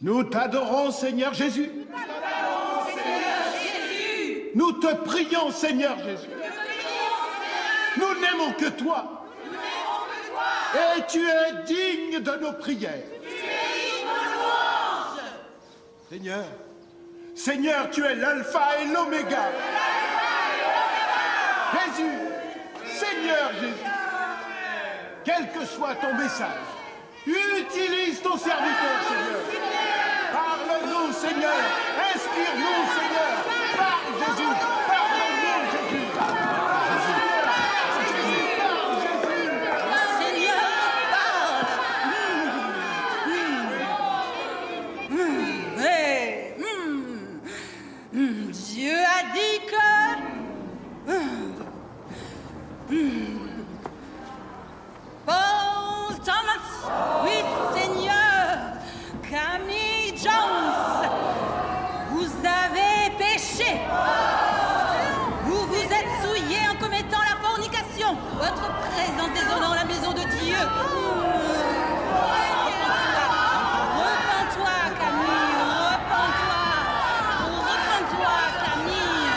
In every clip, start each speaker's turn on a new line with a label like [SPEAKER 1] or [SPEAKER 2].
[SPEAKER 1] Nous t'adorons, Seigneur Jésus. Nous te prions, Seigneur Jésus. Nous n'aimons que toi. Et tu es digne de nos prières. Seigneur, Seigneur, tu es l'alpha et l'oméga. Jésus, Seigneur Jésus, quel que soit ton message, utilise ton serviteur, Seigneur. Parle-nous, Seigneur. Inspire-nous, Seigneur. Parle, Jésus. Parle-nous, Jésus.
[SPEAKER 2] Seigneur, parle. Dieu a dit que... Paul Thomas, oui, Seigneur. Camille Jones, vous avez péché. Vous vous êtes souillé en commettant la fornication. Votre présence déshonore la maison de Dieu. Repends-toi, Camille. Repends-toi. Repends-toi, Camille.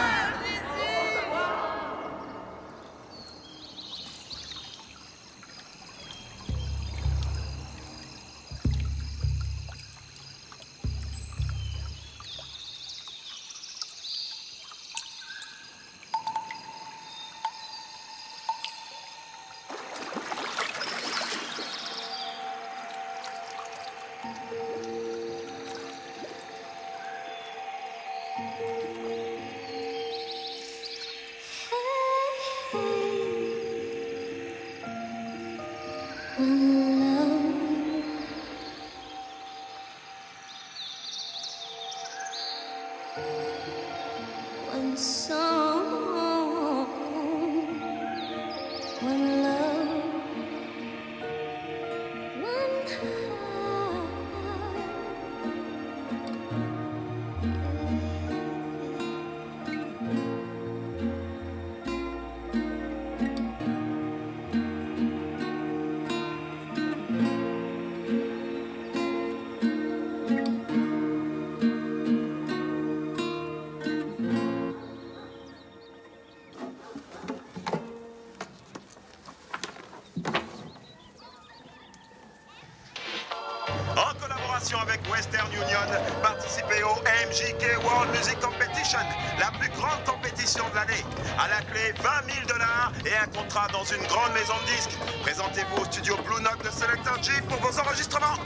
[SPEAKER 3] Avec Western Union, participez au MJK World Music Competition, la plus grande compétition de l'année. À la clé, 20 000 $ et un contrat dans une grande maison de disques. Présentez-vous au studio Blue Note de Selector J pour vos enregistrements.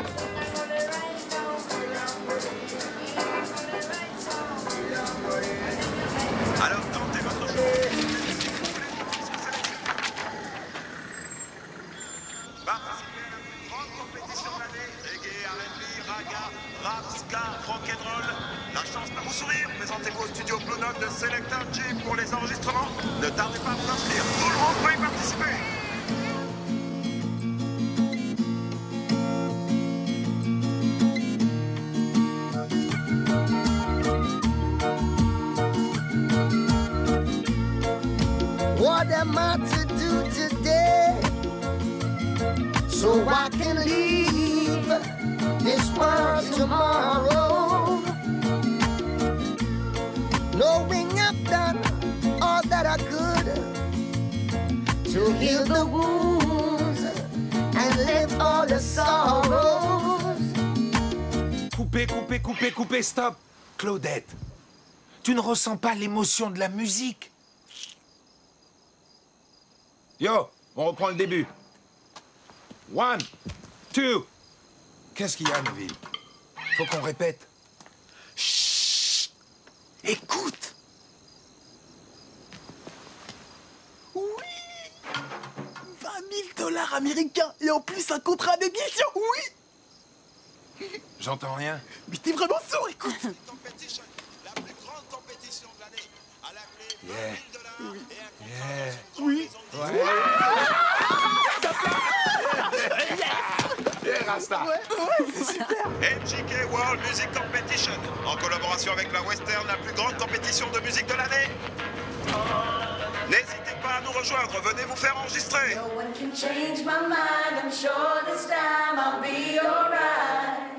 [SPEAKER 3] Alors, tentez votre chance. Participez à la plus grande compétition de l'année. Reggae, R&B, raga, rap, ska, rock'n'roll. La chance peut vous sourire. Présentez-vous au studio Blue Note de Selector J pour les enregistrements. Ne tardez pas à vous inscrire. Tout le monde peut y participer.
[SPEAKER 4] What am I to do today so I can leave this world tomorrow, knowing I've done all that I could to heal the wounds and lift all the sorrows.
[SPEAKER 5] Coupez, stop. Claudette, tu ne ressens pas l'émotion de la musique? Yo, on reprend le début. 1, 2. Qu'est-ce qu'il y a, Neville? Faut qu'on répète. Chut! Écoute!
[SPEAKER 6] Oui! 20 000 $ américains et en plus un contrat d'édition, oui!
[SPEAKER 5] J'entends rien.
[SPEAKER 6] Mais t'es vraiment sourd, écoute!
[SPEAKER 3] La plus grande compétition de l'année. À la clé, 20
[SPEAKER 5] Yeah.
[SPEAKER 3] 000 $ et un contrat
[SPEAKER 5] Yeah.
[SPEAKER 3] dans une grande maison de disques.
[SPEAKER 5] Yeah, Rasta.
[SPEAKER 6] Ouais, c'est super!
[SPEAKER 3] MJK World Music Competition, en collaboration avec la Western, la plus grande compétition de musique de l'année. N'hésitez pas à nous rejoindre, venez vous faire enregistrer.
[SPEAKER 7] No one can change my mind. I'm sure this time I'll be alright.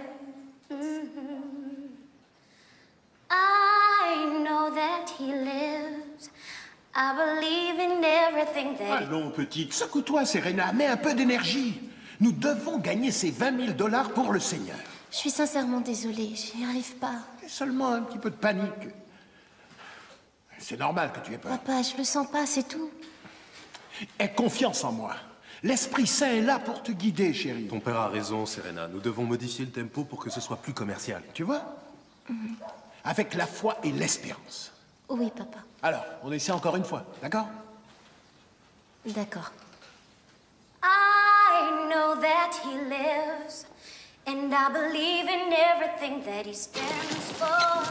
[SPEAKER 1] Allons, petite, secoue-toi, Serena, mets un peu d'énergie. Nous devons gagner ces 20 000 $ pour le Seigneur.
[SPEAKER 4] Je suis sincèrement désolée, j'y arrive pas.
[SPEAKER 1] Et seulement un petit peu de panique. C'est normal que tu aies peur.
[SPEAKER 4] Papa, je le sens pas, c'est tout.
[SPEAKER 1] Aie confiance en moi. L'Esprit Saint est là pour te guider, chérie.
[SPEAKER 7] Ton père a raison, Serena. Nous devons modifier le tempo pour que ce soit plus commercial.
[SPEAKER 1] Tu vois? Avec la foi et l'espérance.
[SPEAKER 4] Oui, papa.
[SPEAKER 1] Alors, on essaie encore une fois, d'accord?
[SPEAKER 4] D'accord. I know that he lives, and I believe in everything that he stands for.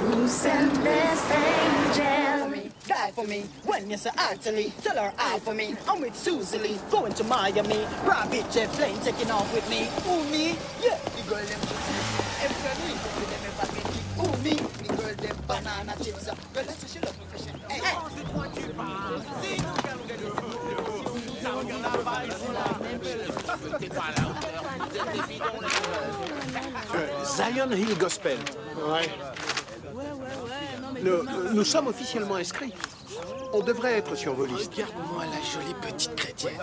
[SPEAKER 4] Who sent this angel?
[SPEAKER 6] Die for me, when you say actually, tell her out for me. I'm with Susie Lee, going to Miami. Private jet plane taking off with me. Ooh, me, yeah, the girl them every ooh, me, the girl them banana chips. Girl, that's what she love me fashion. Hey,
[SPEAKER 1] Zion Hill Gospel. Ouais. Nous sommes officiellement inscrits. On devrait être sur vos listes.
[SPEAKER 6] regarde-moi la jolie petite chrétienne.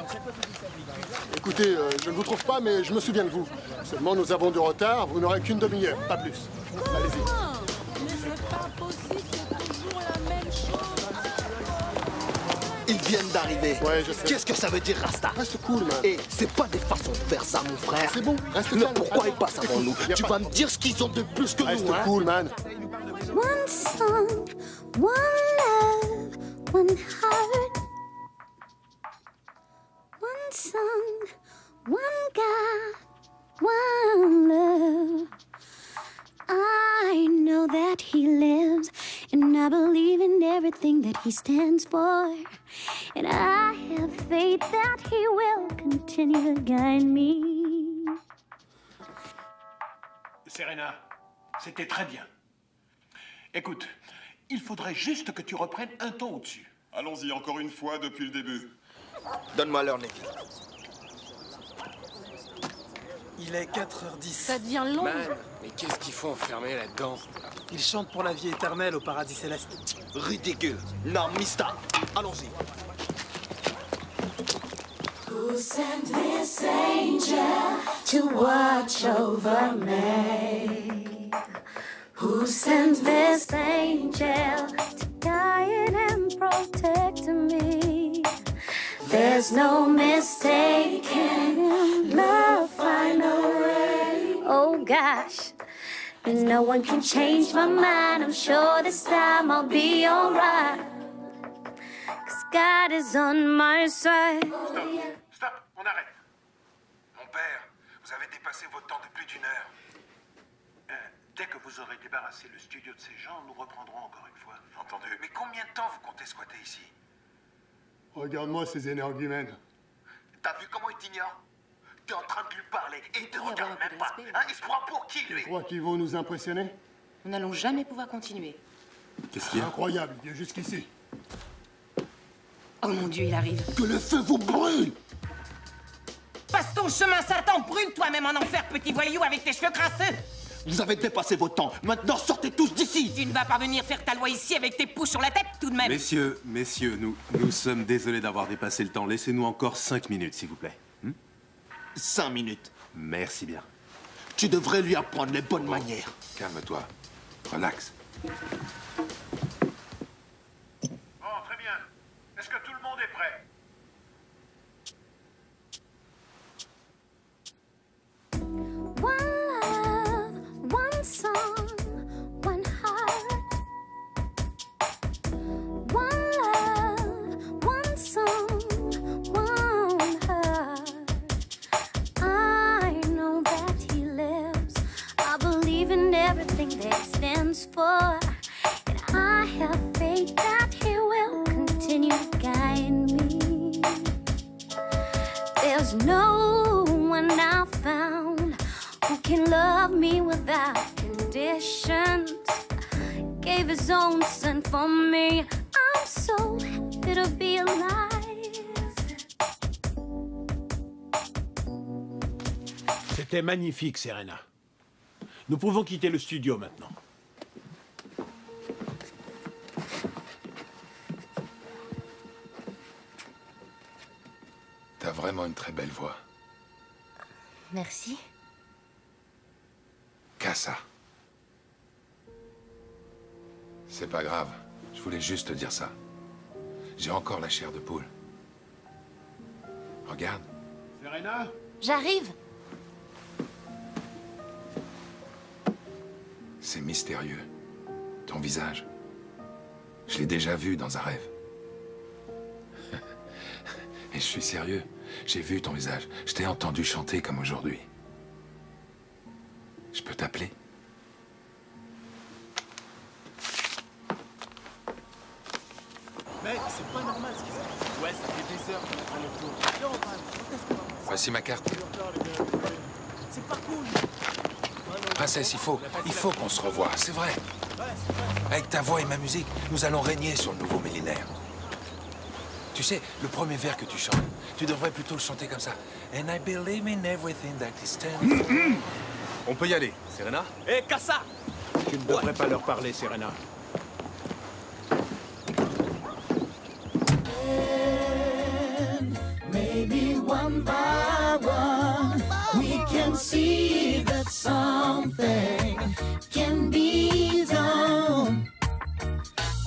[SPEAKER 8] Écoutez, je ne vous trouve pas, mais je me souviens de vous. Seulement, nous avons du retard, vous n'aurez qu'une demi-heure, pas plus. Allez-y.
[SPEAKER 2] Mais c'est pas possible, c'est toujours la même chose.
[SPEAKER 6] Ils viennent d'arriver.
[SPEAKER 8] Ouais, je sais.
[SPEAKER 6] Qu'est-ce que ça veut dire, Rasta?
[SPEAKER 8] Reste cool, man.
[SPEAKER 6] Et c'est pas des façons de faire ça, mon frère.
[SPEAKER 8] C'est bon, reste
[SPEAKER 6] Non,
[SPEAKER 8] calme.
[SPEAKER 6] pourquoi
[SPEAKER 8] Attends,
[SPEAKER 6] ils passent avant
[SPEAKER 8] écoute,
[SPEAKER 6] nous?
[SPEAKER 8] y a
[SPEAKER 6] Tu
[SPEAKER 8] pas-
[SPEAKER 6] vas me dire ce qu'ils ont de plus que
[SPEAKER 8] Reste
[SPEAKER 6] nous, hein?
[SPEAKER 8] cool, man.
[SPEAKER 4] One song, one love, one heart. One song, one God, one love. I know that he lives, and I believe in everything that he stands for. And I have faith that he will continue to guide me.
[SPEAKER 1] Serena, c'était très bien. Écoute, il faudrait juste que tu reprennes un ton au-dessus.
[SPEAKER 3] Allons-y encore une fois depuis le début.
[SPEAKER 6] Donne-moi l'heure, Nick. Il est 4h10.
[SPEAKER 2] Ça devient long.
[SPEAKER 9] Mais qu'est-ce qu'il faut enfermer là-dedans?
[SPEAKER 6] Ils chantent pour la vie éternelle au paradis céleste. Ridicule. Non, Mista. Allons-y.
[SPEAKER 4] Who sent this angel to watch over me? Who sent this angel to guide and protect me? There's no mistaking love find a way. Oh gosh, no one can change my mind. I'm sure this time I'll be alright. 'Cause God is on my side.
[SPEAKER 5] Stop, on arrête. Mon père, vous avez dépassé votre temps de plus d'1 heure. Dès que vous aurez débarrassé le studio de ces gens, nous reprendrons encore une fois. Entendu. Mais combien de temps vous comptez squatter ici?
[SPEAKER 8] Regarde-moi ces énergumènes.
[SPEAKER 5] T'as vu comment il t'ignore? T'es en train de lui parler et il te regarde même pas. Hein, il se prend pour qui, lui?
[SPEAKER 8] Tu crois qu'ils vont nous impressionner?
[SPEAKER 2] Nous n'allons jamais pouvoir continuer.
[SPEAKER 7] Qu'est-ce qu'il y a?
[SPEAKER 8] Incroyable, il vient jusqu'ici.
[SPEAKER 2] Oh mon Dieu, il arrive.
[SPEAKER 6] Que le feu vous brûle!
[SPEAKER 2] Passe ton chemin, Satan. Brûle toi-même en enfer, petit voyou, avec tes cheveux crasseux.
[SPEAKER 6] Vous avez dépassé votre temps. Maintenant, sortez tous d'ici!
[SPEAKER 2] Tu ne vas pas venir faire ta loi ici avec tes pouces sur la tête, tout de même.
[SPEAKER 7] Messieurs, nous sommes désolés d'avoir dépassé le temps. Laissez-nous encore 5 minutes, s'il vous plaît.
[SPEAKER 6] 5 minutes.
[SPEAKER 7] Merci bien.
[SPEAKER 6] Tu devrais lui apprendre les bonnes manières.
[SPEAKER 7] Calme-toi. Relax.
[SPEAKER 5] Bon, très bien. Est-ce que tout le monde est prêt?
[SPEAKER 4] One love, one song, one heart. One love, one song, one heart. I know that he lives. I believe in everything that he stands for. And I have faith that he will continue to guide me. There's no one I found who can love me without conditions. gave his own son for me. I'm so happy to be alive.
[SPEAKER 1] C'était magnifique, Serena. Nous pouvons quitter le studio maintenant.
[SPEAKER 5] T'as vraiment une très belle voix.
[SPEAKER 4] Merci.
[SPEAKER 5] Casa. C'est pas grave. Je voulais juste te dire ça. J'ai encore la chair de poule. Regarde.
[SPEAKER 1] Serena?
[SPEAKER 4] J'arrive.
[SPEAKER 5] C'est mystérieux. Ton visage. Je l'ai déjà vu dans un rêve. Et je suis sérieux. J'ai vu ton visage. Je t'ai entendu chanter comme aujourd'hui. Je peux t'appeler?
[SPEAKER 1] Mec, c'est pas normal ce qui se passe. Ouais, ça fait des heures qu'on prend le tour.
[SPEAKER 5] Voici ma carte.
[SPEAKER 1] C'est pas cool.
[SPEAKER 5] Princesse, il faut qu'on se revoie, c'est vrai. Avec ta voix et ma musique, nous allons régner sur le nouveau millénaire. Tu sais, le premier vers que tu chantes, tu devrais plutôt le chanter comme ça. And I believe in everything that is standing.
[SPEAKER 7] On peut y aller, Serena?
[SPEAKER 1] Hé, Casa! Tu ne devrais pas leur parler, Serena.
[SPEAKER 6] Maybe one by one, we can see that something can be done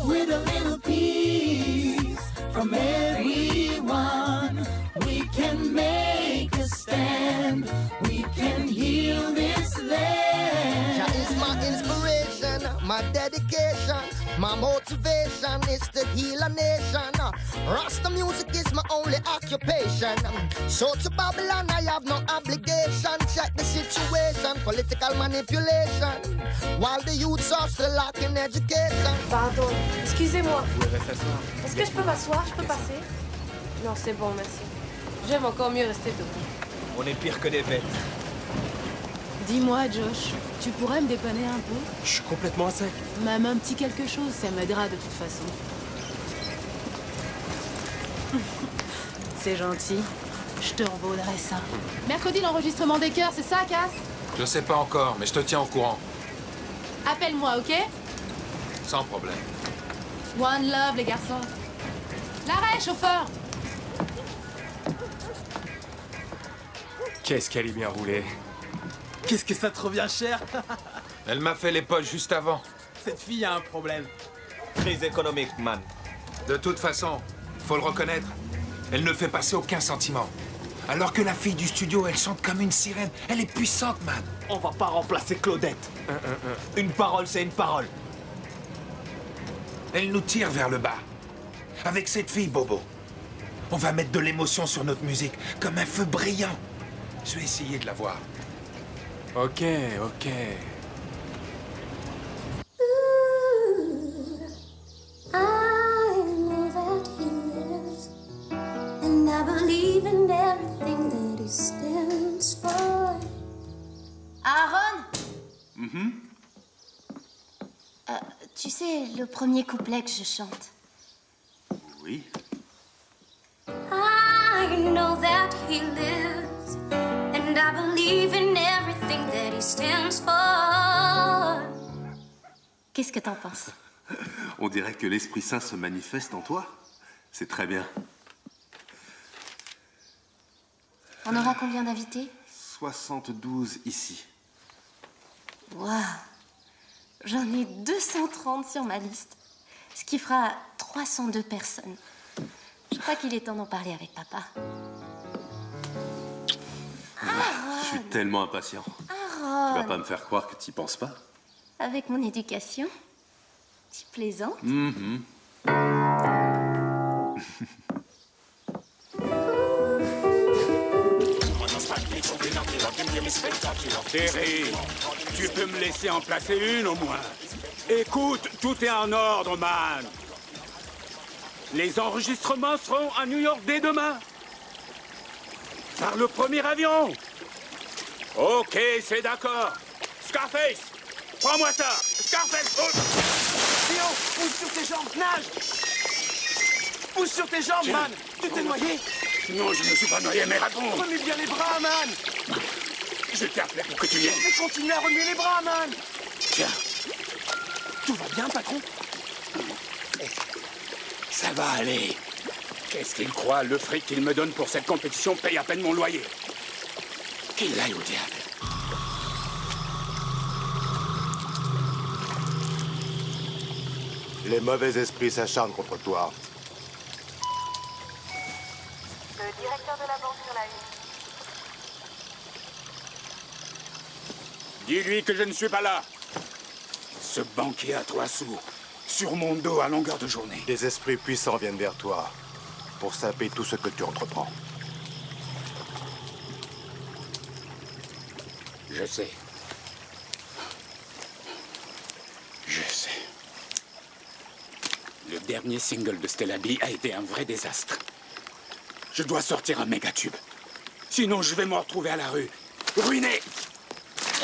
[SPEAKER 6] with a little peace from everyone. We can make a stand. We can heal this land.
[SPEAKER 10] Jah is my inspiration, my dedication, my motivation is to heal a nation. Rasta music is my only occupation. So to Babylon I have no obligation. Check the situation, political manipulation, while the youths are still lacking education.
[SPEAKER 11] Pardon, excusez-moi. Est-ce que je peux m'asseoir? Je peux passer? Non, c'est bon, merci. J'aime encore mieux rester debout.
[SPEAKER 1] On est pire que des bêtes.
[SPEAKER 12] Dis-moi, Josh, tu pourrais me dépanner un peu?
[SPEAKER 9] Je suis complètement à sec.
[SPEAKER 12] Même un petit quelque chose, ça m'aidera de toute façon. C'est gentil. Je te revaudrai ça. Mercredi, l'enregistrement des chœurs, c'est ça, Cass?
[SPEAKER 5] Je sais pas encore, mais je te tiens au courant.
[SPEAKER 12] Appelle-moi, ok?
[SPEAKER 5] Sans problème.
[SPEAKER 12] One love, les garçons. L'arrêt, chauffeur!
[SPEAKER 9] Qu'est-ce qu'elle est bien roulée.
[SPEAKER 1] Qu'est-ce que ça te revient cher?
[SPEAKER 5] Elle m'a fait les poches juste avant.
[SPEAKER 1] Cette fille a un problème. Très économique, man.
[SPEAKER 5] De toute façon, faut le reconnaître, elle ne fait passer aucun sentiment. Alors que la fille du studio, elle chante comme une sirène. Elle est puissante, man.
[SPEAKER 1] On va pas remplacer Claudette. Une parole, c'est une parole.
[SPEAKER 5] Elle nous tire vers le bas. Avec cette fille, Bobo, on va mettre de l'émotion sur notre musique, comme un feu brillant. Je vais essayer de la voir.
[SPEAKER 9] Ok, ok.
[SPEAKER 4] I know that he lives, and I believe in everything that he stands for.
[SPEAKER 2] Aaron? Tu sais, le premier couplet que je chante.
[SPEAKER 7] Oui.
[SPEAKER 4] I know that he lives, and I believe in everything that he stands for.
[SPEAKER 2] Qu'est-ce que t'en penses?
[SPEAKER 7] On dirait que l'Esprit Saint se manifeste en toi. C'est très bien.
[SPEAKER 2] On aura combien d'invités?
[SPEAKER 7] 72 ici.
[SPEAKER 2] Waouh! J'en ai 230 sur ma liste. Ce qui fera 302 personnes. Je crois qu'il est temps d'en parler avec papa.
[SPEAKER 7] Je suis tellement impatient.
[SPEAKER 2] Aaron!
[SPEAKER 7] Tu vas pas me faire croire que tu y penses pas?
[SPEAKER 2] Avec mon éducation, tu plaisantes?
[SPEAKER 13] Terry, tu peux me laisser en placer une au moins. Écoute, tout est en ordre, man. Les enregistrements seront à New York dès demain. Par le premier avion. Ok, c'est d'accord. Scarface, prends-moi ça. Scarface. Oh.
[SPEAKER 6] Théo, pousse sur tes jambes, nage! Pousse sur tes jambes, man! Tu t'es noyé?
[SPEAKER 13] Non, je ne me suis pas noyé, mais réponds!
[SPEAKER 6] Remue bien les bras, man!
[SPEAKER 13] Je t'ai appelé pour que tu viennes.
[SPEAKER 6] Mais continue à remuer les bras, man!
[SPEAKER 13] Tiens,
[SPEAKER 6] Tout va bien, patron?
[SPEAKER 13] ça va aller. Qu'est-ce qu'il croit? Le fric qu'il me donne pour cette compétition paye à peine mon loyer. Qu'il aille au diable.
[SPEAKER 14] Les mauvais esprits s'acharnent contre toi.
[SPEAKER 15] Le directeur de la banque sur la une.
[SPEAKER 13] Dis-lui que je ne suis pas là. Ce banquier à 3 sous, sur mon dos à longueur de journée.
[SPEAKER 14] Des esprits puissants viennent vers toi pour saper tout ce que tu entreprends.
[SPEAKER 13] Je sais. Je sais. Le dernier single de Stella B a été un vrai désastre. Je dois sortir un méga tube. Sinon, je vais me retrouver à la rue, ruiné.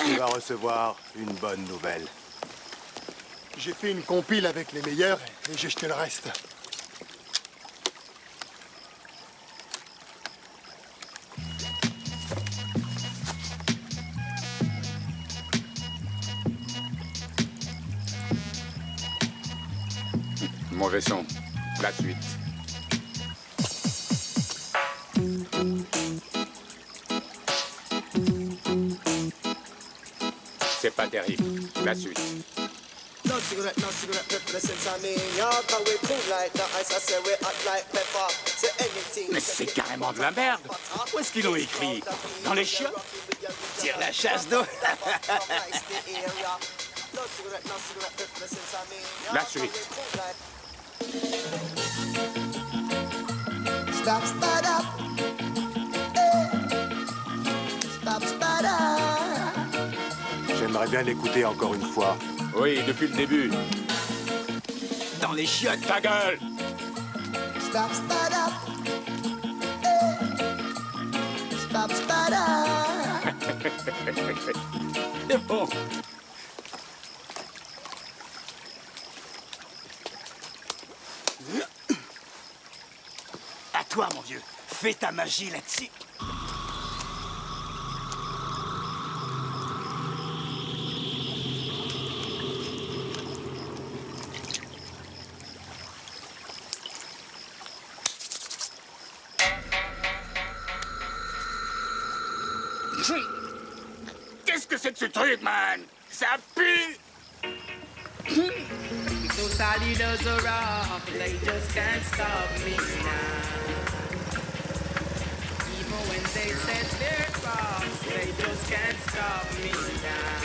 [SPEAKER 14] Tu vas recevoir une bonne nouvelle.
[SPEAKER 8] J'ai fait une compile avec les meilleurs et j'ai jeté le reste.
[SPEAKER 13] Mauvais son. La suite. C'est pas terrible. La suite.
[SPEAKER 6] No cigarette, represents on me. Y'all can we move like the ice, I say we hot like pepper. Say anything.
[SPEAKER 13] Mais c'est carrément de la merde. Où est-ce qu'ils l'ont écrit? Dans les chiottes? Tire la chasse d'eau. La suite.
[SPEAKER 10] Stop, start up. Stop, start up.
[SPEAKER 14] J'aimerais bien l'écouter encore une fois.
[SPEAKER 13] Oui, depuis le début. Dans les chiottes, ta gueule!
[SPEAKER 10] Stop, start up. Stop, start up.
[SPEAKER 13] C'est bon.
[SPEAKER 6] À toi, mon vieux. Fais ta magie là-dessus.
[SPEAKER 13] Qu'est-ce que c'est que ce truc, man? Ça pue!
[SPEAKER 16] Those all leaders are up, they just can't stop me now. Even when they set their traps, they just can't stop me now.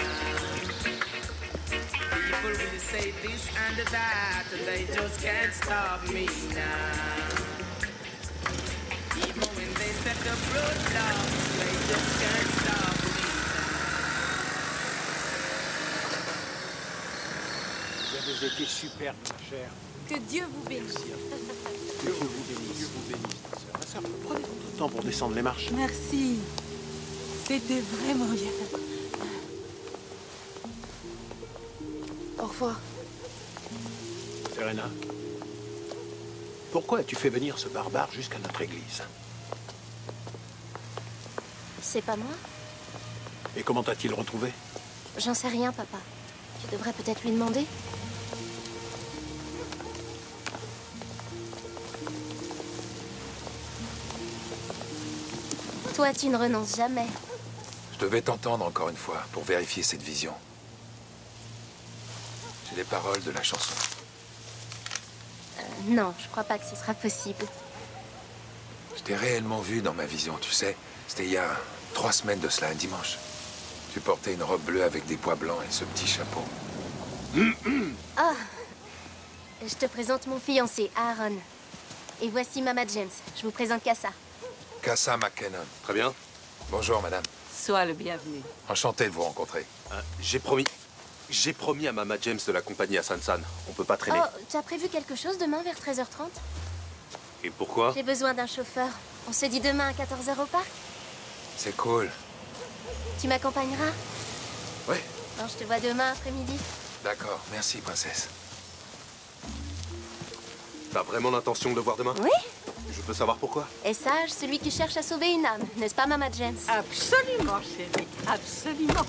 [SPEAKER 16] People will say this and that, they just can't stop me now. Even when they set the roadblocks, they just can't stop me.
[SPEAKER 5] Vous avez été superbe, ma chère.
[SPEAKER 11] Que Dieu vous bénisse.
[SPEAKER 5] Dieu vous bénisse. Dieu vous bénisse, ma sœur. Prenez votre temps pour descendre les marches.
[SPEAKER 2] Merci. C'était vraiment bien.
[SPEAKER 11] Au revoir.
[SPEAKER 5] Serena, pourquoi as-tu fait venir ce barbare jusqu'à notre église?
[SPEAKER 4] C'est pas moi?
[SPEAKER 5] Et comment t'a-t-il retrouvé?
[SPEAKER 4] J'en sais rien, papa. Tu devrais peut-être lui demander. Toi, tu ne renonces jamais.
[SPEAKER 17] Je devais t'entendre encore une fois pour vérifier cette vision. J'ai les paroles de la chanson.
[SPEAKER 4] Non, je crois pas que ce sera possible.
[SPEAKER 17] Je t'ai réellement vu dans ma vision, tu sais. C'était il y a 3 semaines de cela, un dimanche. Tu portais une robe bleue avec des pois blancs et ce petit chapeau.
[SPEAKER 4] Ah, je te présente mon fiancé, Aaron. Et voici Mama James. Je vous présente Kassa.
[SPEAKER 17] Kassa McKinnon.
[SPEAKER 7] Très bien.
[SPEAKER 17] Bonjour, madame.
[SPEAKER 2] Sois le bienvenu.
[SPEAKER 17] Enchanté de vous rencontrer.
[SPEAKER 7] J'ai promis à Mama James de l'accompagner à San-San. On peut pas traîner.
[SPEAKER 4] Oh, tu as prévu quelque chose demain vers 13h30?
[SPEAKER 7] Et pourquoi?
[SPEAKER 4] J'ai besoin d'un chauffeur. On se dit demain à 14h au parc?
[SPEAKER 17] C'est cool.
[SPEAKER 4] Tu m'accompagneras?
[SPEAKER 17] Oui.
[SPEAKER 4] Alors, je te vois demain après-midi.
[SPEAKER 17] D'accord, merci, princesse.
[SPEAKER 7] T'as vraiment l'intention de le voir demain?
[SPEAKER 18] Oui.
[SPEAKER 7] Je peux savoir pourquoi?
[SPEAKER 18] Et sage, celui qui cherche à sauver une âme, n'est-ce pas, Mama James?
[SPEAKER 2] Absolument, chérie. Absolument.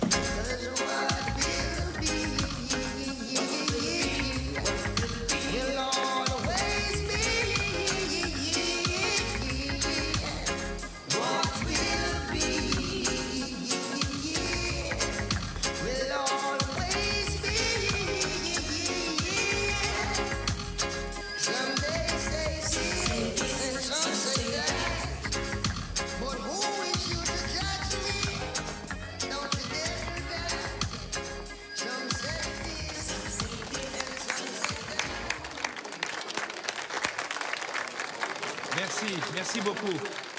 [SPEAKER 19] Merci beaucoup.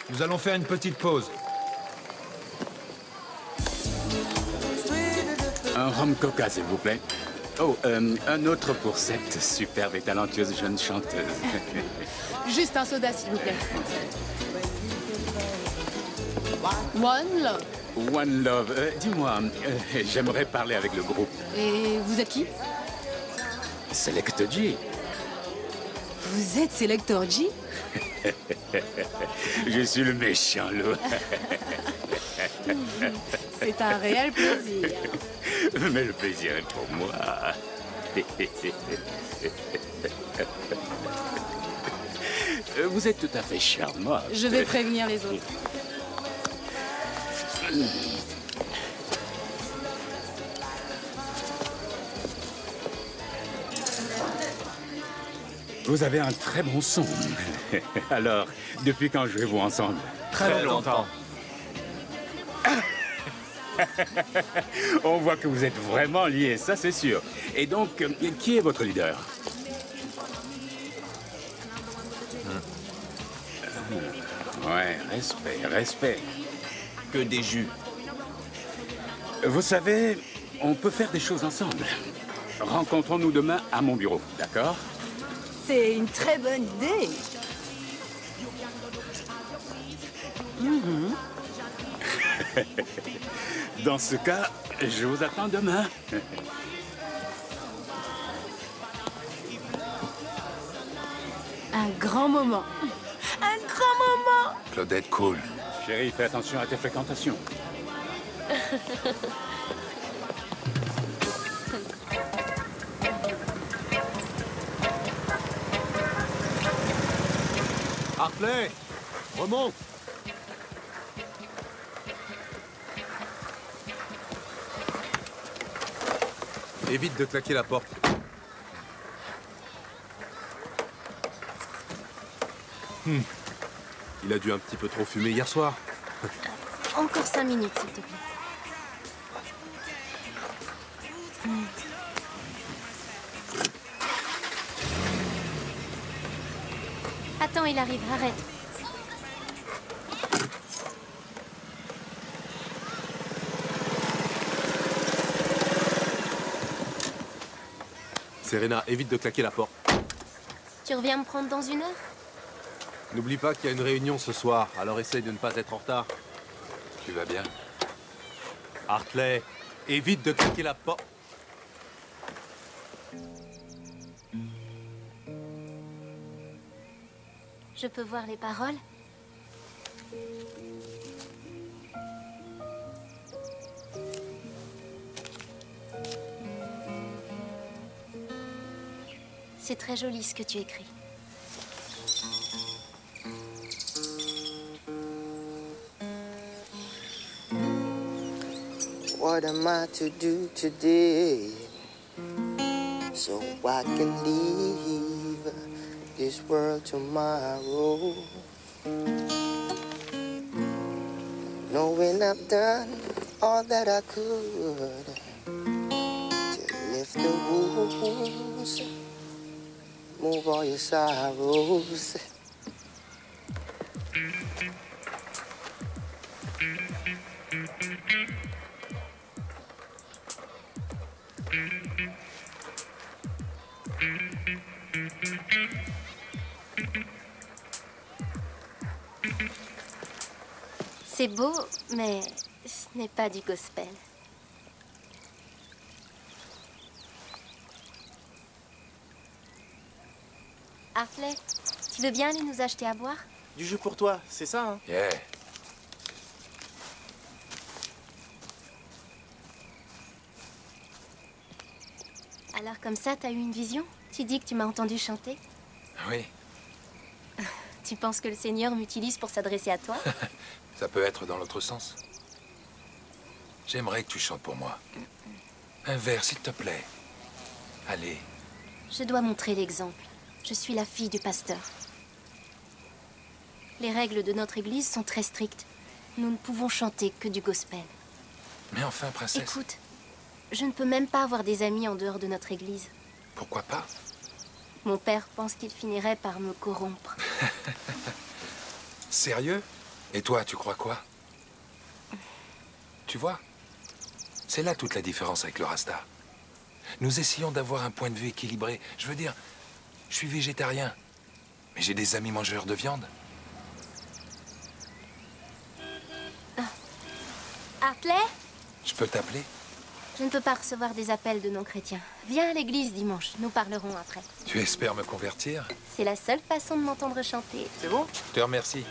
[SPEAKER 19] Nous allons faire une petite pause.
[SPEAKER 13] Un rhum coca, s'il vous plaît. Oh, un autre pour cette superbe et talentueuse jeune chanteuse.
[SPEAKER 12] Juste un soda, s'il vous plaît. One Love.
[SPEAKER 13] One Love. Dis-moi, j'aimerais parler avec le groupe.
[SPEAKER 12] Et vous êtes qui?
[SPEAKER 13] Select G.
[SPEAKER 12] Vous êtes Selector G?
[SPEAKER 13] Je suis le méchant loup.
[SPEAKER 12] C'est un réel plaisir.
[SPEAKER 13] Mais le plaisir est pour moi. Vous êtes tout à fait charmante.
[SPEAKER 12] Je vais prévenir les autres.
[SPEAKER 13] Vous avez un très bon son. Alors, depuis quand jouez-vous ensemble?
[SPEAKER 19] Très longtemps.
[SPEAKER 13] On voit que vous êtes vraiment liés, ça c'est sûr. Et donc, qui est votre leader? Ouais, respect.
[SPEAKER 19] Que des jus.
[SPEAKER 13] Vous savez, on peut faire des choses ensemble. Rencontrons-nous demain à mon bureau, d'accord?
[SPEAKER 12] C'est une très bonne idée.
[SPEAKER 13] Dans ce cas, je vous attends demain.
[SPEAKER 12] Un grand moment. Un grand moment.
[SPEAKER 17] Claudette, cool.
[SPEAKER 13] Chérie, fais attention à tes fréquentations.
[SPEAKER 7] Hartley, remonte. Évite de claquer la porte. Il a dû un petit peu trop fumer hier soir.
[SPEAKER 18] Encore 5 minutes, s'il te plaît. Attends, il arrive, arrête.
[SPEAKER 7] Serena, évite de claquer la porte.
[SPEAKER 18] Tu reviens me prendre dans 1 heure?
[SPEAKER 7] N'oublie pas qu'il y a une réunion ce soir, alors essaye de ne pas être en retard.
[SPEAKER 17] Tu vas bien?
[SPEAKER 7] Hartley, évite de claquer la porte.
[SPEAKER 18] Je peux voir les paroles? C'est très joli ce que tu écris.
[SPEAKER 10] What am I to do today so I can leave this world tomorrow? Knowing I've done all that I could to lift the wounds, move all your sorrows.
[SPEAKER 18] C'est beau, mais ce n'est pas du gospel. Hartley, tu veux bien aller nous acheter à boire?
[SPEAKER 6] Du jus pour toi, c'est ça, hein?
[SPEAKER 17] Yeah.
[SPEAKER 18] Alors comme ça, t'as eu une vision? Tu dis que tu m'as entendu chanter?
[SPEAKER 17] Oui,
[SPEAKER 18] Tu penses que le Seigneur m'utilise pour s'adresser à toi?
[SPEAKER 17] ça peut être dans l'autre sens. J'aimerais que tu chantes pour moi. Un vers, s'il te plaît. Allez.
[SPEAKER 18] Je dois montrer l'exemple. Je suis la fille du pasteur. Les règles de notre église sont très strictes. Nous ne pouvons chanter que du gospel.
[SPEAKER 17] Mais enfin, princesse.
[SPEAKER 18] Écoute, je ne peux même pas avoir des amis en dehors de notre église.
[SPEAKER 17] Pourquoi pas?
[SPEAKER 18] Mon père pense qu'il finirait par me corrompre.
[SPEAKER 17] Sérieux? Et toi, tu crois quoi? Tu vois? C'est là toute la différence avec le Rasta. Nous essayons d'avoir un point de vue équilibré. Je veux dire, je suis végétarien, mais j'ai des amis mangeurs de viande.
[SPEAKER 18] Hartley?
[SPEAKER 17] Je peux t'appeler?
[SPEAKER 18] Je ne peux pas recevoir des appels de non-chrétiens. Viens à l'église dimanche, nous parlerons après.
[SPEAKER 17] Tu espères me convertir?
[SPEAKER 18] C'est la seule façon de m'entendre chanter.
[SPEAKER 6] C'est bon?
[SPEAKER 17] Je te remercie.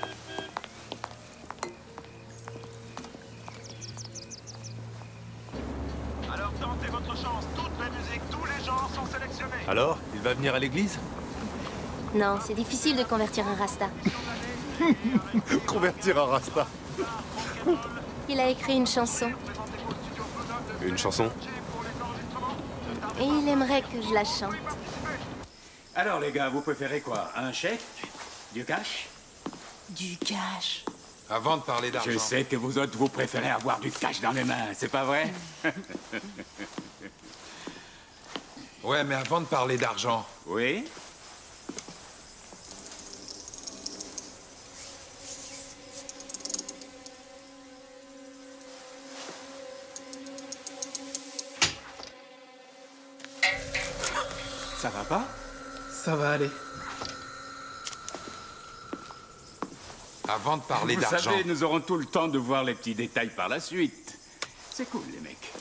[SPEAKER 3] Alors tentez votre chance, toutes les musiques, tous les genres sont sélectionnés.
[SPEAKER 7] Alors, il va venir à l'église?
[SPEAKER 18] Non, c'est difficile de convertir un rasta.
[SPEAKER 7] Convertir un Rasta.
[SPEAKER 18] Il a écrit une chanson
[SPEAKER 7] Une chanson?
[SPEAKER 18] et il aimerait que je la chante.
[SPEAKER 13] Alors les gars, vous préférez quoi? Un chèque? Du cash?
[SPEAKER 12] Du cash.
[SPEAKER 17] Avant de parler d'argent...
[SPEAKER 13] Je sais que vous autres, vous préférez avoir du cash dans les mains, c'est pas vrai?
[SPEAKER 17] Ouais, mais avant de parler d'argent...
[SPEAKER 13] Oui? Ça va pas?
[SPEAKER 6] Ça va aller.
[SPEAKER 17] Avant de parler
[SPEAKER 13] Vous
[SPEAKER 17] d'argent...
[SPEAKER 13] savez, nous aurons tout le temps de voir les petits détails par la suite. C'est cool, les mecs.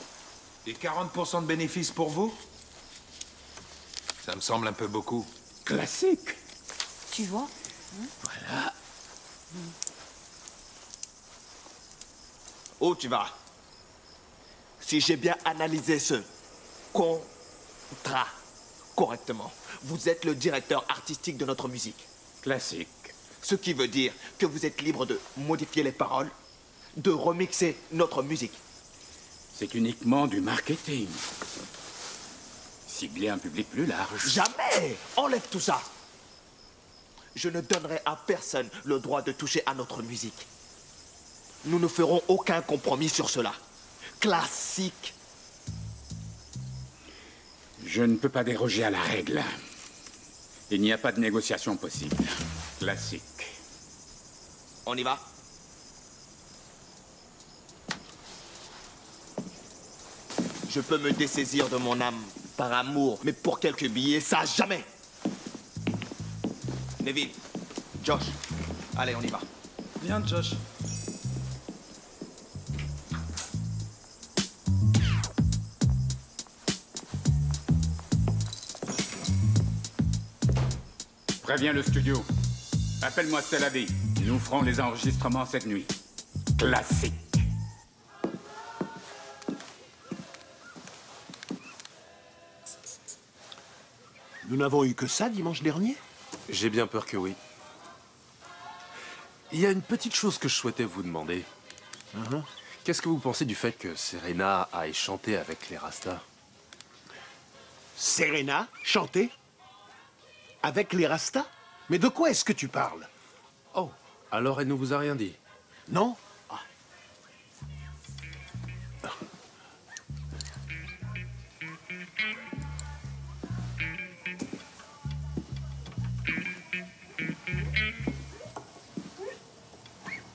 [SPEAKER 17] Et 40% de bénéfices pour vous? Ça me semble un peu beaucoup.
[SPEAKER 13] Classique.
[SPEAKER 12] Tu vois?
[SPEAKER 13] Voilà.
[SPEAKER 20] Où tu vas? Si j'ai bien analysé ce contrat correctement, vous êtes le directeur artistique de notre musique.
[SPEAKER 13] Classique.
[SPEAKER 20] Ce qui veut dire que vous êtes libre de modifier les paroles, de remixer notre musique.
[SPEAKER 13] C'est uniquement du marketing. Cibler un public plus large.
[SPEAKER 20] Jamais! Enlève tout ça! Je ne donnerai à personne le droit de toucher à notre musique. Nous ne ferons aucun compromis sur cela. Classique.
[SPEAKER 13] Je ne peux pas déroger à la règle. Il n'y a pas de négociation possible. Classique.
[SPEAKER 20] On y va? Je peux me dessaisir de mon âme par amour, mais pour quelques billets, ça jamais! Neville, Josh, allez, on y va.
[SPEAKER 6] Viens, Josh.
[SPEAKER 13] Préviens le studio. Appelle-moi Stella D. Nous ferons les enregistrements cette nuit. Classique.
[SPEAKER 1] Nous n'avons eu que ça dimanche dernier?
[SPEAKER 7] J'ai bien peur que oui. Il y a une petite chose que je souhaitais vous demander. Qu'est-ce que vous pensez du fait que Serena aille chanter avec les Rastas?
[SPEAKER 1] Serena, chanter? Avec les Rastas? Mais de quoi est-ce que tu parles?
[SPEAKER 7] Oh, alors elle ne vous a rien dit?
[SPEAKER 1] Non?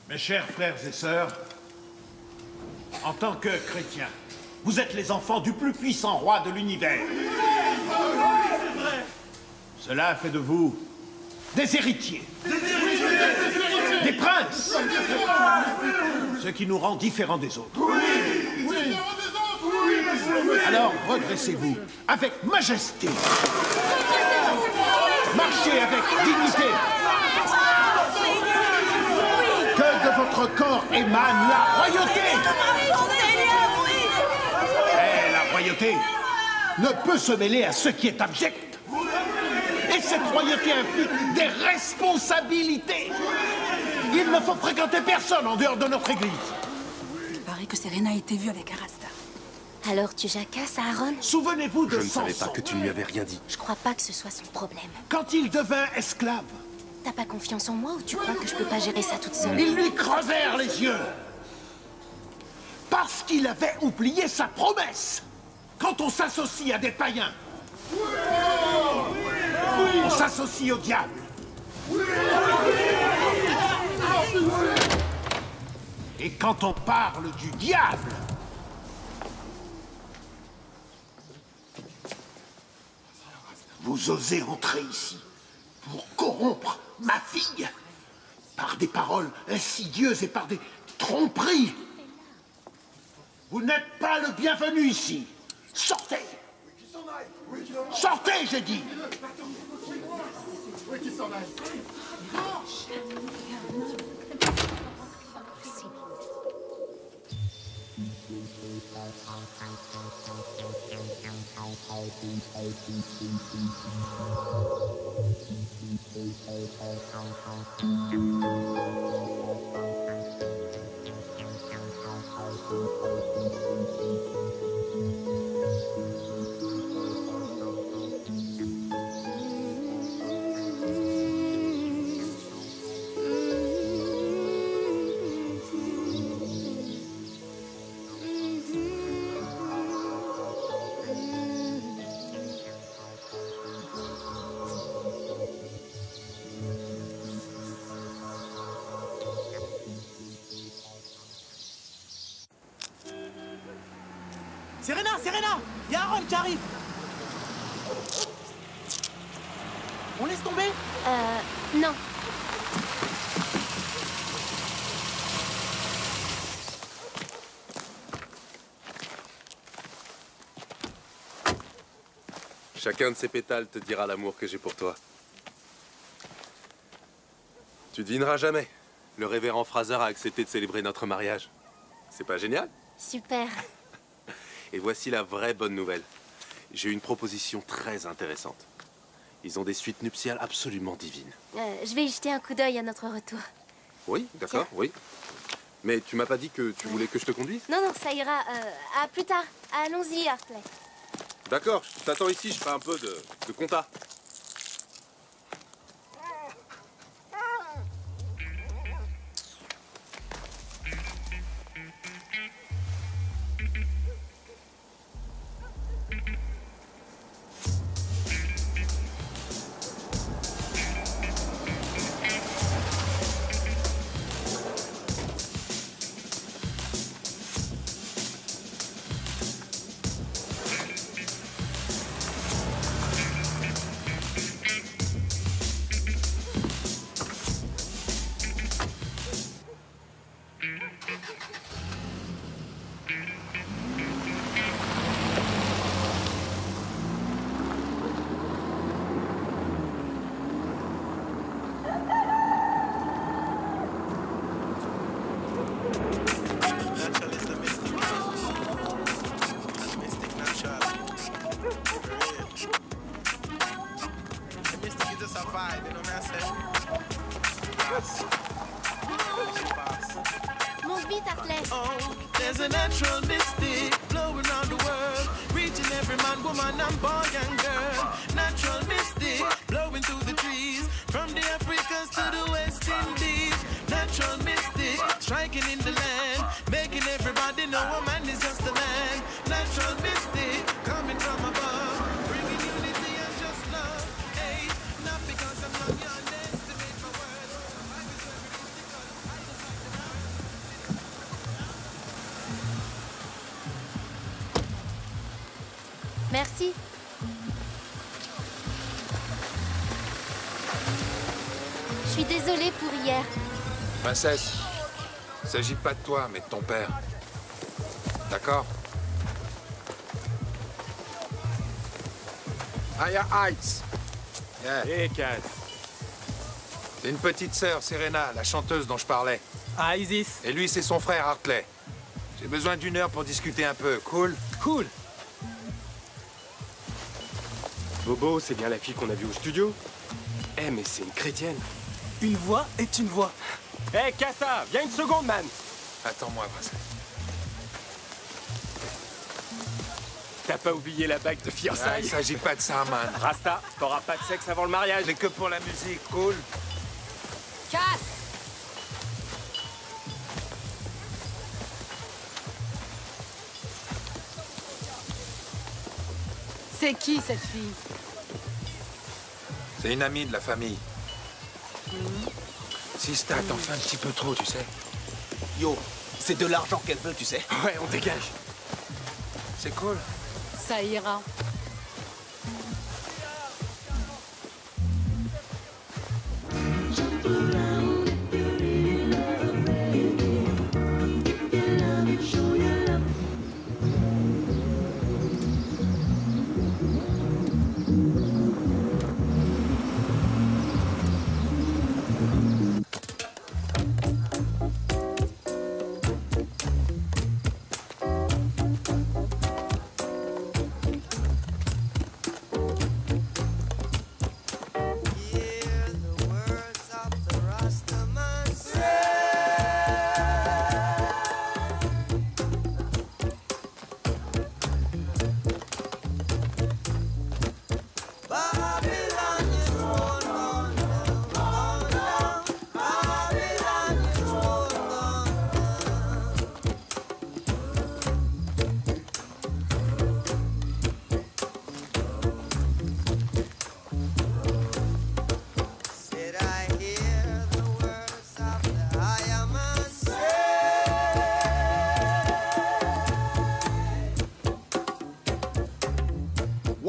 [SPEAKER 1] Mes chers frères et sœurs, en tant que chrétiens, vous êtes les enfants du plus puissant roi de l'univers. Cela fait de vous des héritiers, des princes, ce qui nous rend différents des autres. Alors redressez-vous avec majesté. Marchez avec dignité. Que de votre corps émane la royauté. Et la royauté ne peut se mêler à ce qui est abject. Et cette royauté implique des responsabilités. Il ne faut fréquenter personne en dehors de notre église.
[SPEAKER 2] Il paraît que Serena a été vue avec Arasta.
[SPEAKER 18] Alors tu jacasses Aaron?
[SPEAKER 1] Souvenez-vous de
[SPEAKER 7] Je ne savais
[SPEAKER 1] Samson.
[SPEAKER 7] pas que tu ne lui avais rien dit.
[SPEAKER 18] Je crois pas que ce soit son problème.
[SPEAKER 1] Quand il devint esclave,
[SPEAKER 18] T'as pas confiance en moi ou tu crois que je peux pas gérer ça toute seule?
[SPEAKER 1] ils lui crevèrent les yeux. Parce qu'il avait oublié sa promesse. Quand on s'associe à des païens, on s'associe au diable. Et quand on parle du diable, vous osez entrer ici pour corrompre ma fille par des paroles insidieuses et par des tromperies. Vous n'êtes pas le bienvenu ici. Sortez! Sortez, j'ai dit!
[SPEAKER 6] Serena, il y a Aaron qui arrive. On laisse tomber?
[SPEAKER 18] Non.
[SPEAKER 7] Chacun de ces pétales te dira l'amour que j'ai pour toi. Tu devineras jamais. Le révérend Fraser a accepté de célébrer notre mariage. C'est pas génial?
[SPEAKER 18] Super.
[SPEAKER 7] Et voici la vraie bonne nouvelle. J'ai une proposition très intéressante. Ils ont des suites nuptiales absolument divines.
[SPEAKER 18] Je vais y jeter un coup d'œil à notre retour.
[SPEAKER 7] Oui, d'accord, oui. Mais tu m'as pas dit que tu voulais que je te conduise?
[SPEAKER 18] Non, non, ça ira. À plus tard. Allons-y, Hartley.
[SPEAKER 7] D'accord, je t'attends ici, je ferai un peu de compta.
[SPEAKER 18] Monte vite, Hartley.
[SPEAKER 16] Oh, there's a natural mystic blowing around the world, reaching every man, woman, and boy and girl. Natural mystic blowing through the trees, from the Africas to the West Indies. Natural mystic striking in the land, making everybody know a man is just a man. Natural mystic coming from above, bringing unity and just love. Hey, not because I'm not your underestimate my words. I deserve it because I just like the
[SPEAKER 18] Merci. Je suis désolée pour hier.
[SPEAKER 17] Princesse, il s'agit pas de toi, mais de ton père. D'accord? Aya Heights. Et Cass. C'est une petite sœur, Serena, la chanteuse dont je parlais.
[SPEAKER 9] Ah, Isis.
[SPEAKER 17] Et lui, c'est son frère, Hartley. J'ai besoin d'1 heure pour discuter un peu. Cool?
[SPEAKER 9] Cool. Bobo, c'est bien la fille qu'on a vue au studio. Eh, mais c'est une chrétienne.
[SPEAKER 6] Une voix est une voix.
[SPEAKER 9] Eh, Kassa, viens une seconde, man.
[SPEAKER 17] Attends-moi, Bracelet.
[SPEAKER 9] T'as pas oublié la bague de fiançailles?
[SPEAKER 17] Il s'agit pas de ça, man.
[SPEAKER 9] Rasta, t'auras pas de sexe avant le mariage.
[SPEAKER 17] Mais que pour la musique, cool?
[SPEAKER 11] Cass!
[SPEAKER 12] C'est qui cette fille?
[SPEAKER 17] C'est une amie de la famille. Sista, t'en fais un petit peu trop, tu sais.
[SPEAKER 20] Yo, c'est de l'argent qu'elle veut, tu sais.
[SPEAKER 9] Ouais, on dégage.
[SPEAKER 17] C'est cool.
[SPEAKER 12] Ça ira.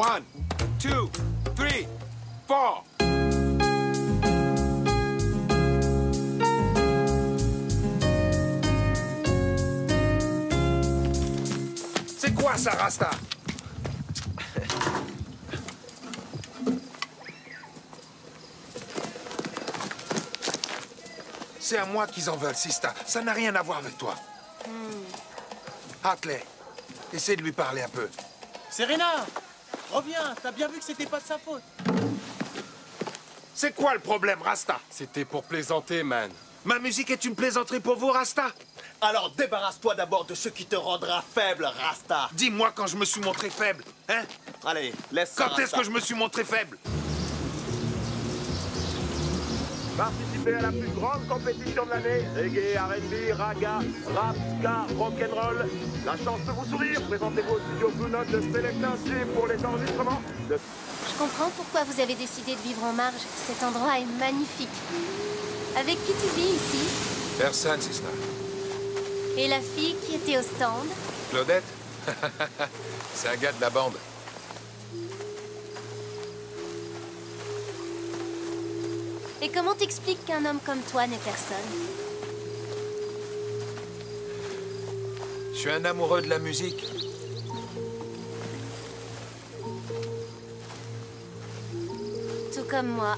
[SPEAKER 17] One, two, three, four. C'est quoi ça, Rasta? C'est à moi qu'ils en veulent, Sista. Ça n'a rien à voir avec toi. Hartley, essaie de lui parler un peu.
[SPEAKER 6] Serena, reviens, t'as bien vu que c'était pas de sa faute.
[SPEAKER 17] C'est quoi le problème, Rasta?
[SPEAKER 9] C'était pour plaisanter, man.
[SPEAKER 17] Ma musique est une plaisanterie pour vous, Rasta?
[SPEAKER 20] Alors débarrasse-toi d'abord de ce qui te rendra faible, Rasta.
[SPEAKER 17] Dis-moi quand je me suis montré faible, hein?
[SPEAKER 20] Allez, laisse ça,
[SPEAKER 17] Quand est-ce que je me suis montré faible?
[SPEAKER 3] Participez à la plus grande compétition de l'année. Reggae, R&B, raga, rap, ska, rock'n'roll. La chance de vous sourire. Présentez-vous au studio Blue Note de Selecta pour les enregistrements.
[SPEAKER 18] Je comprends pourquoi vous avez décidé de vivre en marge. Cet endroit est magnifique. Avec qui tu vis ici?
[SPEAKER 17] Personne, Sista.
[SPEAKER 18] Et la fille qui était au stand?
[SPEAKER 17] Claudette? C'est un gars de la bande.
[SPEAKER 18] Et comment t'expliques qu'un homme comme toi n'est personne?
[SPEAKER 17] Je suis un amoureux de la musique.
[SPEAKER 18] Tout comme moi.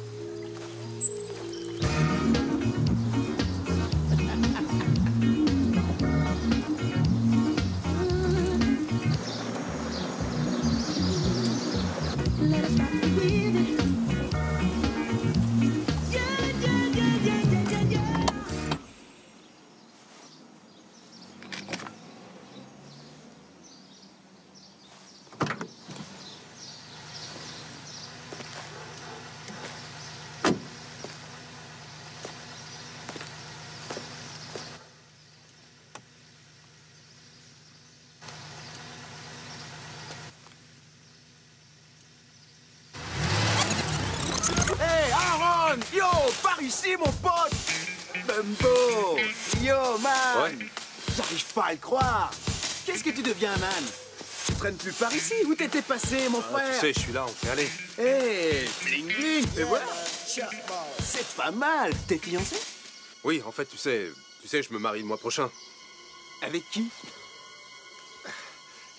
[SPEAKER 6] Hey, Aaron! Yo, par ici, mon pote! Bumbo! Yo, man!
[SPEAKER 9] Ouais.
[SPEAKER 6] J'arrive pas à le croire! Qu'est-ce que tu deviens, man? Tu traînes plus par ici? Où t'étais passé, mon frère?
[SPEAKER 7] Tu sais, je suis là, on fait aller.
[SPEAKER 6] Hey, bling bling! Et voilà! C'est pas mal! T'es fiancé?
[SPEAKER 7] Oui, en fait, tu sais, je me marie le mois prochain.
[SPEAKER 6] Avec qui?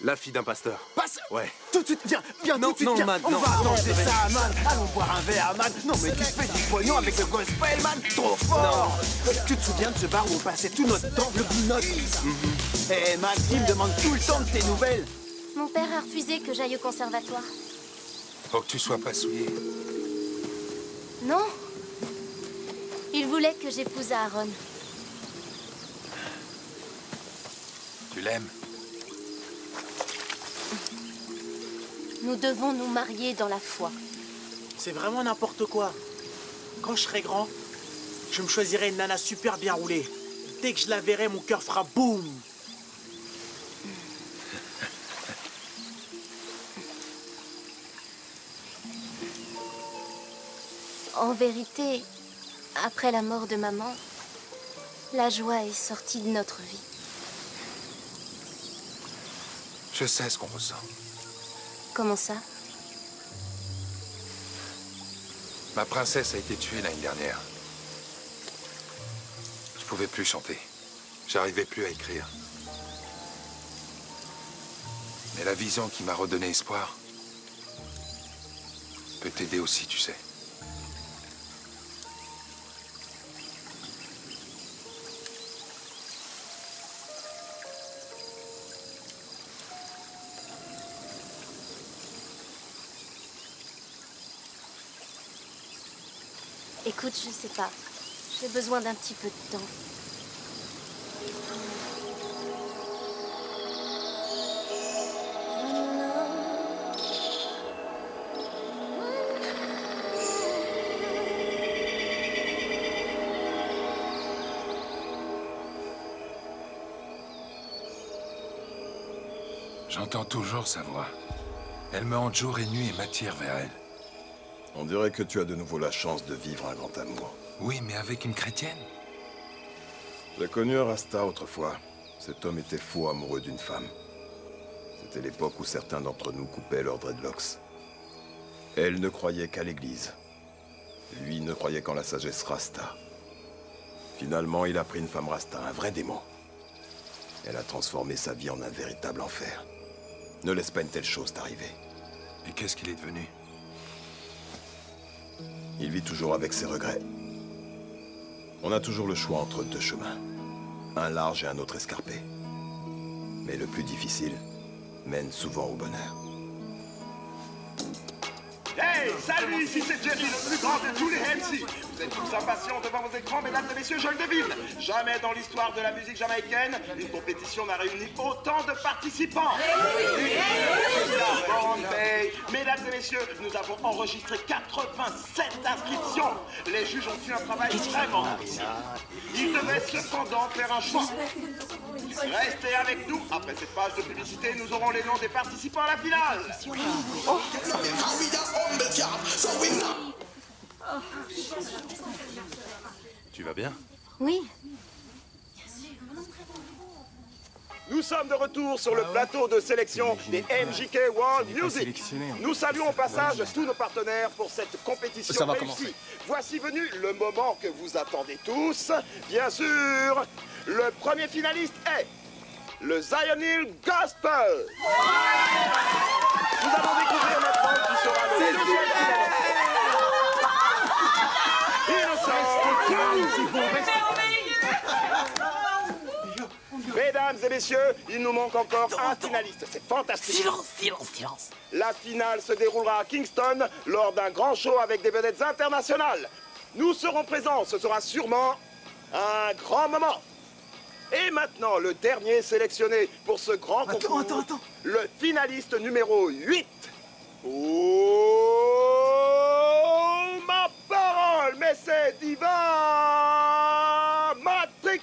[SPEAKER 7] La fille d'un pasteur.
[SPEAKER 20] Passe.
[SPEAKER 7] Ouais.
[SPEAKER 20] Tout de suite, viens,
[SPEAKER 7] Non,
[SPEAKER 20] tout de suite,
[SPEAKER 7] non,
[SPEAKER 20] viens.
[SPEAKER 7] man,
[SPEAKER 20] On
[SPEAKER 7] non,
[SPEAKER 20] va
[SPEAKER 7] non,
[SPEAKER 20] arranger
[SPEAKER 7] je vais-
[SPEAKER 20] ça, man. Allons boire un verre, man. Non, mais tu fais du pognon avec le gospel, man. Trop fort. Tu te souviens de ce bar où on passait tout notre temps, le Blue Note? Eh, man, il me demande tout le temps de tes nouvelles.
[SPEAKER 18] Mon père a refusé que j'aille au conservatoire.
[SPEAKER 17] Pour que tu sois pas souillé.
[SPEAKER 18] Non. Il voulait que j'épouse Aaron.
[SPEAKER 17] Tu l'aimes?
[SPEAKER 18] Nous devons nous marier dans la foi.
[SPEAKER 6] C'est vraiment n'importe quoi. Quand je serai grand, je me choisirai une nana super bien roulée. Dès que je la verrai, mon cœur fera boum.
[SPEAKER 18] En vérité, après la mort de maman, la joie est sortie de notre vie.
[SPEAKER 17] Je sais ce qu'on ressent.
[SPEAKER 18] Comment ça?
[SPEAKER 17] Ma princesse a été tuée l'année dernière. Je pouvais plus chanter. J'arrivais plus à écrire. Mais la vision qui m'a redonné espoir peut t'aider aussi, tu sais.
[SPEAKER 18] Écoute, je sais pas. J'ai besoin d'un petit peu de temps.
[SPEAKER 17] J'entends toujours sa voix. Elle me hante jour et nuit et m'attire vers elle.
[SPEAKER 21] On dirait que tu as de nouveau la chance de vivre un grand amour.
[SPEAKER 17] Oui, mais avec une chrétienne.
[SPEAKER 21] J'ai connu un Rasta autrefois. Cet homme était fou amoureux d'une femme. C'était l'époque où certains d'entre nous coupaient leurs dreadlocks. Elle ne croyait qu'à l'église. Lui ne croyait qu'en la sagesse Rasta. Finalement, il a pris une femme Rasta, un vrai démon. Elle a transformé sa vie en un véritable enfer. Ne laisse pas une telle chose t'arriver.
[SPEAKER 17] Et qu'est-ce qu'il est devenu?
[SPEAKER 21] Il vit toujours avec ses regrets. On a toujours le choix entre deux chemins. Un large et un autre escarpé. Mais le plus difficile mène souvent au bonheur.
[SPEAKER 3] Hey, salut, ici c'est Jerry, le plus grand de tous les MC. Vous êtes tous impatients devant vos écrans, mesdames et messieurs, je le devine. Jamais dans l'histoire de la musique jamaïcaine, une compétition n'a réuni autant de participants. Mesdames et messieurs, nous avons enregistré 87 inscriptions. Les juges ont fait un travail vraiment difficile. Ils devaient cependant faire un choix. Restez avec nous. Après cette page de publicité, nous aurons les noms des participants à la finale.
[SPEAKER 7] Tu vas bien?
[SPEAKER 18] Oui.
[SPEAKER 3] Nous sommes de retour sur le plateau de sélection des MJK World Music. Nous saluons au passage tous nos partenaires pour cette compétition
[SPEAKER 20] Ça va
[SPEAKER 3] réussie.
[SPEAKER 20] commencer.
[SPEAKER 3] Voici venu le moment que vous attendez tous. Bien sûr, le premier finaliste est le Zion Hill Gospel. Nous allons découvrir maintenant qui sera le deuxième finaliste. Mesdames et messieurs, il nous manque encore un finaliste. C'est fantastique.
[SPEAKER 6] Silence, silence, silence.
[SPEAKER 3] La finale se déroulera à Kingston lors d'un grand show avec des vedettes internationales. Nous serons présents. Ce sera sûrement un grand moment. Et maintenant, le dernier sélectionné pour ce grand concours.
[SPEAKER 6] Attends.
[SPEAKER 3] Le finaliste numéro 8. Oh, ma parole, mais c'est Diva Matrix.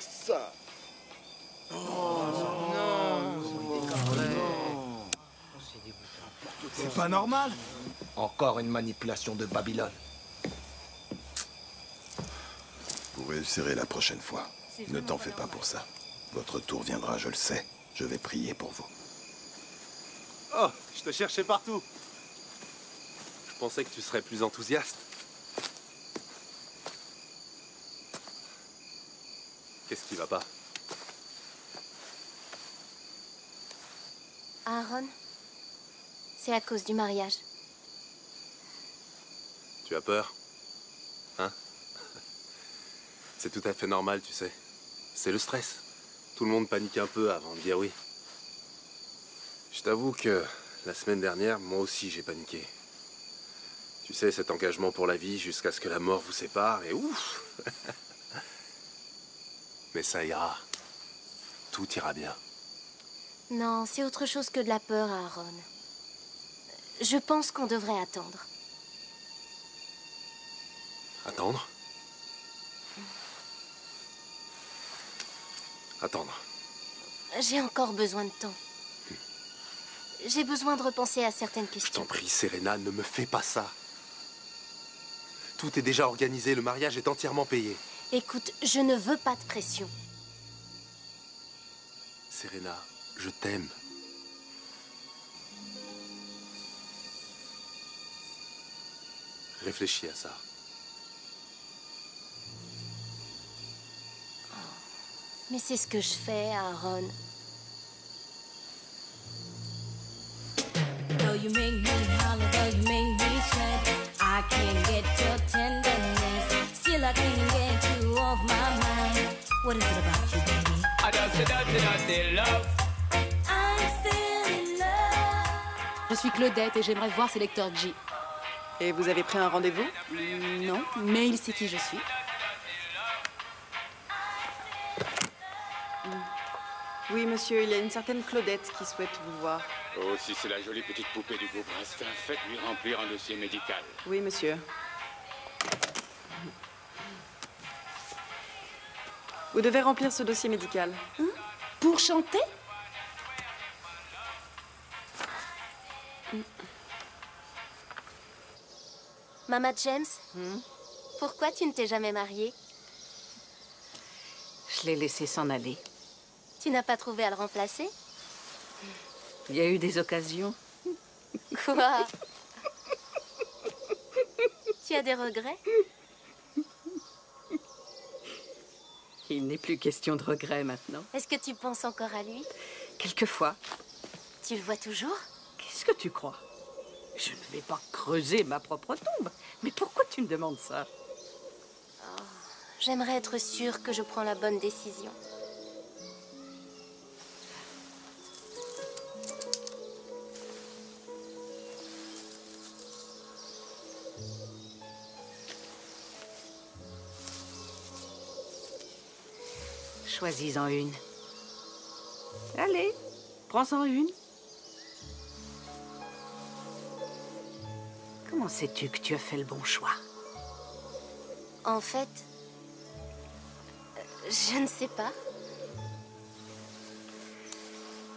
[SPEAKER 6] C'est pas normal.
[SPEAKER 20] Encore une manipulation de Babylone.
[SPEAKER 21] Vous réussirez la prochaine fois. Ne t'en fais pas pour ça. Votre tour viendra, je le sais. Je vais prier pour vous.
[SPEAKER 7] Oh, je te cherchais partout. Je pensais que tu serais plus enthousiaste. Qu'est-ce qui va pas?
[SPEAKER 18] Aaron, c'est à cause du mariage.
[SPEAKER 7] Tu as peur? Hein? C'est tout à fait normal, tu sais. C'est le stress. Tout le monde panique un peu avant de dire oui. Je t'avoue que la semaine dernière, moi aussi, j'ai paniqué. Tu sais, cet engagement pour la vie jusqu'à ce que la mort vous sépare, et ouf! Mais ça ira. Tout ira bien.
[SPEAKER 18] Non, c'est autre chose que de la peur, Aaron. Je pense qu'on devrait attendre.
[SPEAKER 7] Attendre? Attendre.
[SPEAKER 18] J'ai encore besoin de temps. J'ai besoin de repenser à certaines
[SPEAKER 7] Je
[SPEAKER 18] questions.
[SPEAKER 7] t'en prie, Serena, ne me fais pas ça. Tout est déjà organisé, le mariage est entièrement payé.
[SPEAKER 18] Écoute, je ne veux pas de pression.
[SPEAKER 7] Serena, je t'aime. Réfléchis à ça.
[SPEAKER 18] Mais c'est ce que je fais, Aaron.
[SPEAKER 2] Though you make me holler, though you make me sweat, I can't get your tenderness. Still I can't get you off my mind. What is it about you, baby?
[SPEAKER 16] I don't love.
[SPEAKER 2] I'm still in love.
[SPEAKER 12] Je suis Claudette et j'aimerais voir Sélecteur G.
[SPEAKER 15] Et vous avez pris un rendez-vous?
[SPEAKER 12] Non, mais il sait qui je suis.
[SPEAKER 15] Oui, monsieur, il y a une certaine Claudette qui souhaite vous voir.
[SPEAKER 13] Oh, si c'est la jolie petite poupée du groupe Rasta, faites-lui remplir un dossier médical.
[SPEAKER 15] Oui, monsieur. Vous devez remplir ce dossier médical.
[SPEAKER 12] Pour chanter?
[SPEAKER 18] Mama James, pourquoi tu ne t'es jamais mariée?
[SPEAKER 22] Je l'ai laissé s'en aller.
[SPEAKER 18] Tu n'as pas trouvé à le remplacer?
[SPEAKER 22] Il y a eu des occasions.
[SPEAKER 18] Quoi? Tu as des regrets?
[SPEAKER 22] Il n'est plus question de regret maintenant.
[SPEAKER 18] Est-ce que tu penses encore à lui?
[SPEAKER 22] Quelquefois.
[SPEAKER 18] Tu le vois toujours?
[SPEAKER 22] Qu'est-ce que tu crois? Je ne vais pas creuser ma propre tombe. Mais pourquoi tu me demandes ça?
[SPEAKER 18] Oh, j'aimerais être sûre que je prends la bonne décision.
[SPEAKER 22] Choisis-en une. Allez, prends-en une. Comment sais-tu que tu as fait le bon choix?
[SPEAKER 18] En fait, je ne sais pas.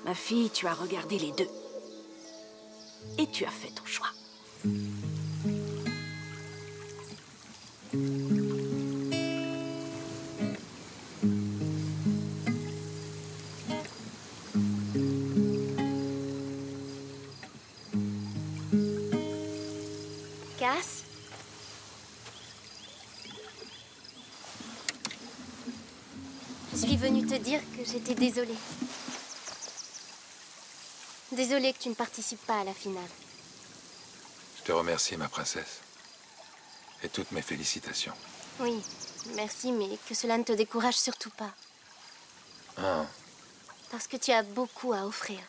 [SPEAKER 22] Ma fille, tu as regardé les deux. Et tu as fait ton choix.
[SPEAKER 18] Cass? Je suis venue te dire que j'étais désolée. Désolée que tu ne participes pas à la finale.
[SPEAKER 17] Je te remercie, ma princesse. Et toutes mes félicitations.
[SPEAKER 18] Oui, merci, mais que cela ne te décourage surtout pas.
[SPEAKER 17] Ah,
[SPEAKER 18] Parce que tu as beaucoup à offrir.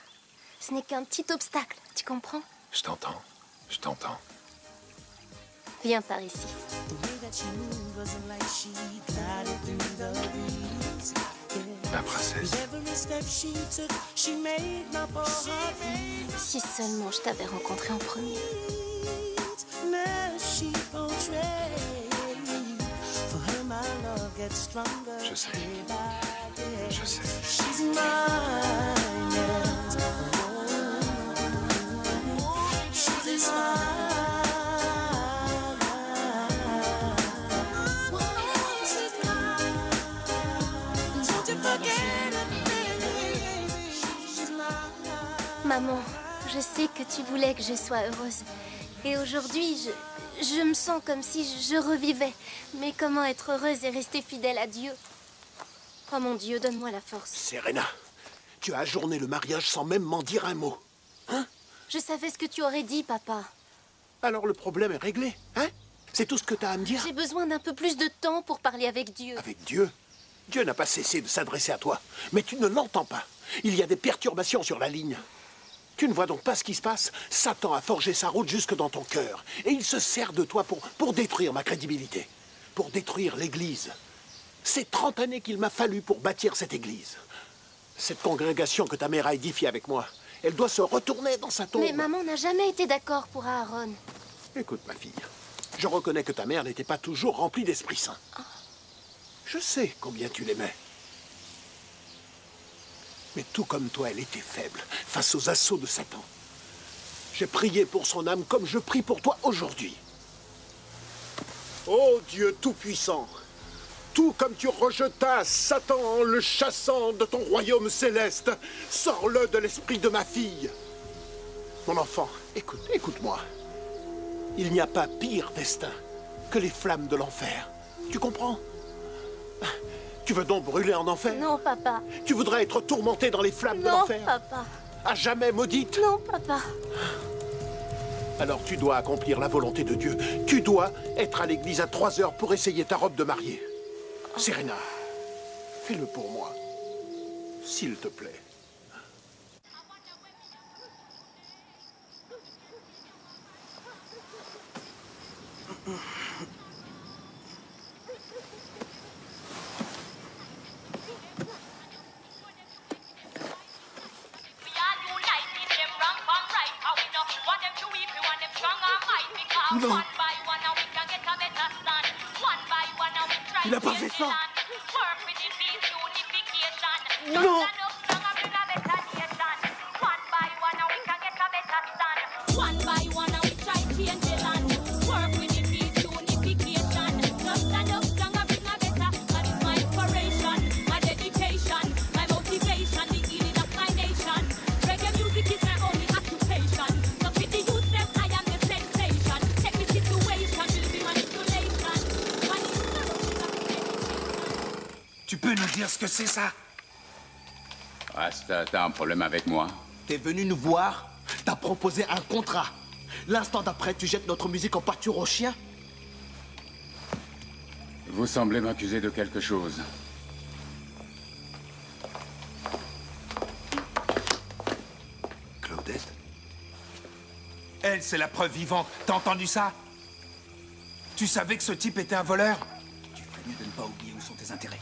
[SPEAKER 18] Ce n'est qu'un petit obstacle, tu comprends?
[SPEAKER 17] je t'entends. Je t'entends.
[SPEAKER 18] Viens par ici.
[SPEAKER 17] Ma princesse.
[SPEAKER 18] Si seulement je t'avais rencontré en premier.
[SPEAKER 17] Je sais. Je sais.
[SPEAKER 18] Maman, je sais que tu voulais que je sois heureuse. Et aujourd'hui, je me sens comme si je revivais. Mais comment être heureuse et rester fidèle à Dieu? Oh mon Dieu, donne-moi la force.
[SPEAKER 1] Serena, tu as ajourné le mariage sans même m'en dire un mot. Hein?
[SPEAKER 18] Je savais ce que tu aurais dit, papa.
[SPEAKER 1] Alors le problème est réglé, hein? C'est tout ce que t'as à me dire?
[SPEAKER 18] J'ai besoin d'un peu plus de temps pour parler avec Dieu.
[SPEAKER 1] Avec Dieu? Dieu n'a pas cessé de s'adresser à toi, mais tu ne l'entends pas. Il y a des perturbations sur la ligne. Tu ne vois donc pas ce qui se passe? Satan a forgé sa route jusque dans ton cœur. Et il se sert de toi pour détruire ma crédibilité. Pour détruire l'Église. C'est 30 années qu'il m'a fallu pour bâtir cette Église. Cette congrégation que ta mère a édifiée avec moi, elle doit se retourner dans sa tombe.
[SPEAKER 18] Mais maman n'a jamais été d'accord pour Aaron.
[SPEAKER 1] Écoute, ma fille, je reconnais que ta mère n'était pas toujours remplie d'Esprit Saint. Je sais combien tu l'aimais. Mais tout comme toi, elle était faible face aux assauts de Satan. J'ai prié pour son âme comme je prie pour toi aujourd'hui. Ô Dieu Tout-Puissant, tout comme tu rejetas Satan en le chassant de ton royaume céleste, sors-le de l'esprit de ma fille. Mon enfant, écoute-moi. Il n'y a pas pire destin que les flammes de l'enfer. Tu comprends? Tu veux donc brûler en enfer?
[SPEAKER 18] Non, papa.
[SPEAKER 1] Tu voudrais être tourmenté dans les flammes de l'enfer?
[SPEAKER 18] Non, papa.
[SPEAKER 1] À jamais maudite?
[SPEAKER 18] Non, papa.
[SPEAKER 1] Alors tu dois accomplir la volonté de Dieu. Tu dois être à l'église à 3 heures pour essayer ta robe de mariée. Serena, fais-le pour moi. S'il te plaît.
[SPEAKER 20] Non. Il n'a pas fait ça. Non.
[SPEAKER 8] Tu peux nous dire ce que c'est, ça?
[SPEAKER 13] Rasta, t'as un problème avec moi?
[SPEAKER 20] T'es venu nous voir, t'as proposé un contrat. L'instant d'après, tu jettes notre musique en pâture aux chiens?
[SPEAKER 13] Vous semblez m'accuser de quelque chose.
[SPEAKER 8] Claudette? Elle, c'est la preuve vivante. T'as entendu ça? Tu savais que ce type était un voleur?
[SPEAKER 14] Tu ferais mieux de ne pas oublier où sont tes intérêts.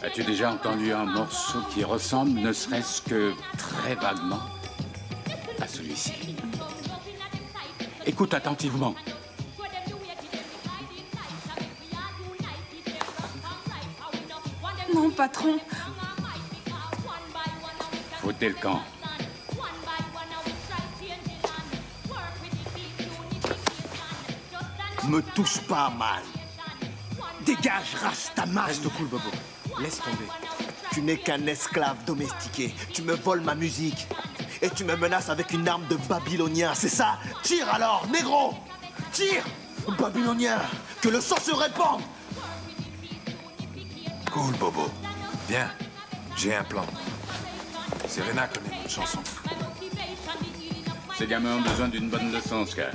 [SPEAKER 13] As-tu déjà entendu un morceau qui ressemble, ne serait-ce que très vaguement, à celui-ci? Écoute attentivement.
[SPEAKER 15] Non, patron.
[SPEAKER 13] Foutez le camp.
[SPEAKER 20] Me touche pas mal. Dégage, Rastaman.
[SPEAKER 14] Reste cool, Bobo. Laisse tomber.
[SPEAKER 20] Tu n'es qu'un esclave domestiqué. Tu me voles ma musique. Et tu me menaces avec une arme de babylonien, c'est ça? Tire alors, négro! Tire! Babylonien! Que le sang se répande!
[SPEAKER 17] Cool, Bobo. Viens, j'ai un plan. Serena connaît notre chanson.
[SPEAKER 13] Ces gamins ont besoin d'une bonne leçon, Oscar.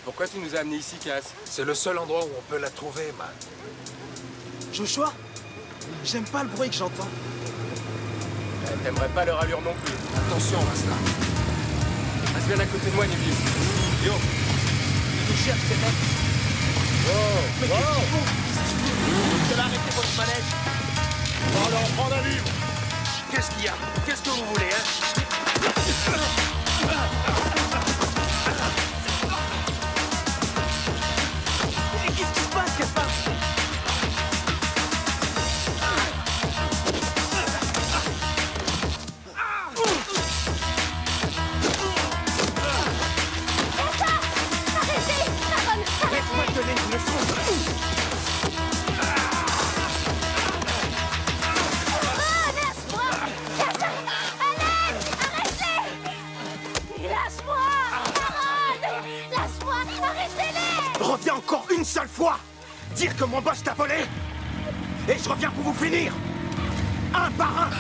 [SPEAKER 9] Pourquoi tu nous as amenés ici, Cass?
[SPEAKER 17] C'est le seul endroit où on peut la trouver, man.
[SPEAKER 20] Joshua? J'aime pas le bruit que j'entends.
[SPEAKER 9] T'aimerais pas leur allure non plus.
[SPEAKER 17] Attention, Rasta.
[SPEAKER 9] Reste bien à côté de moi, Neville. Yo!
[SPEAKER 20] Ils nous cherchent, ces mecs. Mais qu'est-ce qu'ils font? Vous allez arrêter votre manège.
[SPEAKER 1] Alors, prends la livre.
[SPEAKER 8] Qu'est-ce qu'il y a? Qu'est-ce que vous voulez, hein?
[SPEAKER 20] Qu'est-ce qui se passe, Gaspard?
[SPEAKER 18] Arrêtez! Aaron!
[SPEAKER 4] encore une seule fois dire que mon boss t'a volé, et je reviens pour vous finir. Un par un.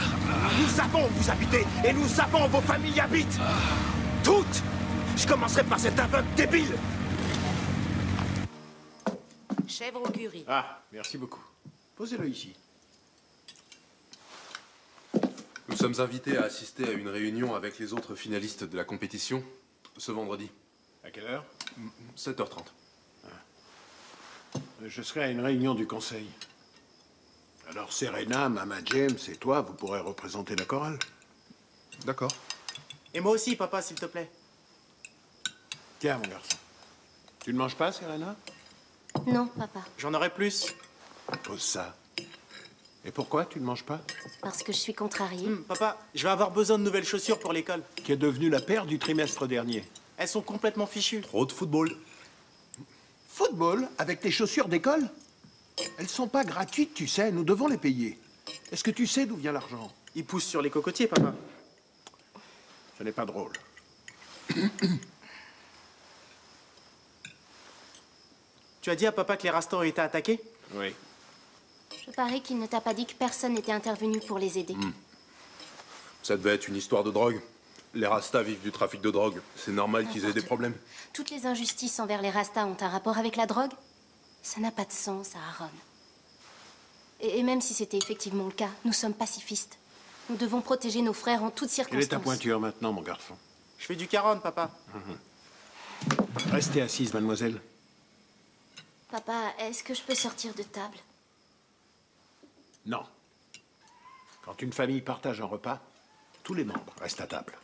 [SPEAKER 4] Nous savons où vous habitez, et nous savons où vos familles habitent. Toutes. Je commencerai par cet aveugle débile.
[SPEAKER 5] Chèvre au curry.
[SPEAKER 1] Ah, merci beaucoup. Posez-le ici.
[SPEAKER 7] Nous sommes invités à assister à une réunion avec les autres finalistes de la compétition ce vendredi.
[SPEAKER 1] À quelle heure?
[SPEAKER 7] 7h30.
[SPEAKER 1] Je serai à une réunion du conseil. Alors Serena, Mama James et toi, vous pourrez représenter la chorale.
[SPEAKER 7] D'accord.
[SPEAKER 6] Et moi aussi, papa, s'il te plaît.
[SPEAKER 1] Tiens, mon garçon. Tu ne manges pas, Serena?
[SPEAKER 18] Non, papa.
[SPEAKER 6] J'en aurai plus.
[SPEAKER 1] Pose ça. Et pourquoi tu ne manges pas?
[SPEAKER 18] Parce que je suis contrariée.
[SPEAKER 6] Papa, je vais avoir besoin de nouvelles chaussures pour l'école.
[SPEAKER 1] Qui est devenue la paire du trimestre dernier.
[SPEAKER 6] Elles sont complètement fichues.
[SPEAKER 7] Trop de football.
[SPEAKER 1] Football avec tes chaussures d'école? Elles sont pas gratuites, tu sais, nous devons les payer. Est-ce que tu sais d'où vient l'argent?
[SPEAKER 6] Ils poussent sur les cocotiers, papa.
[SPEAKER 1] Ce n'est pas drôle.
[SPEAKER 6] Tu as dit à papa que les Rastas ont été attaqués?
[SPEAKER 1] Oui.
[SPEAKER 18] Je parie qu'il ne t'a pas dit que personne n'était intervenu pour les aider.
[SPEAKER 7] Ça devait être une histoire de drogue. Les Rastas vivent du trafic de drogue. C'est normal qu'ils aient des problèmes.
[SPEAKER 18] Toutes les injustices envers les Rastas ont un rapport avec la drogue? Ça n'a pas de sens, Aaron. Et même si c'était effectivement le cas, nous sommes pacifistes. Nous devons protéger nos frères en toutes circonstances.
[SPEAKER 1] Quelle est ta pointure maintenant, mon garçon?
[SPEAKER 6] Je fais du caron, papa.
[SPEAKER 1] Restez assise, mademoiselle.
[SPEAKER 18] Papa, est-ce que je peux sortir de table?
[SPEAKER 1] Non. Quand une famille partage un repas, tous les membres restent à table.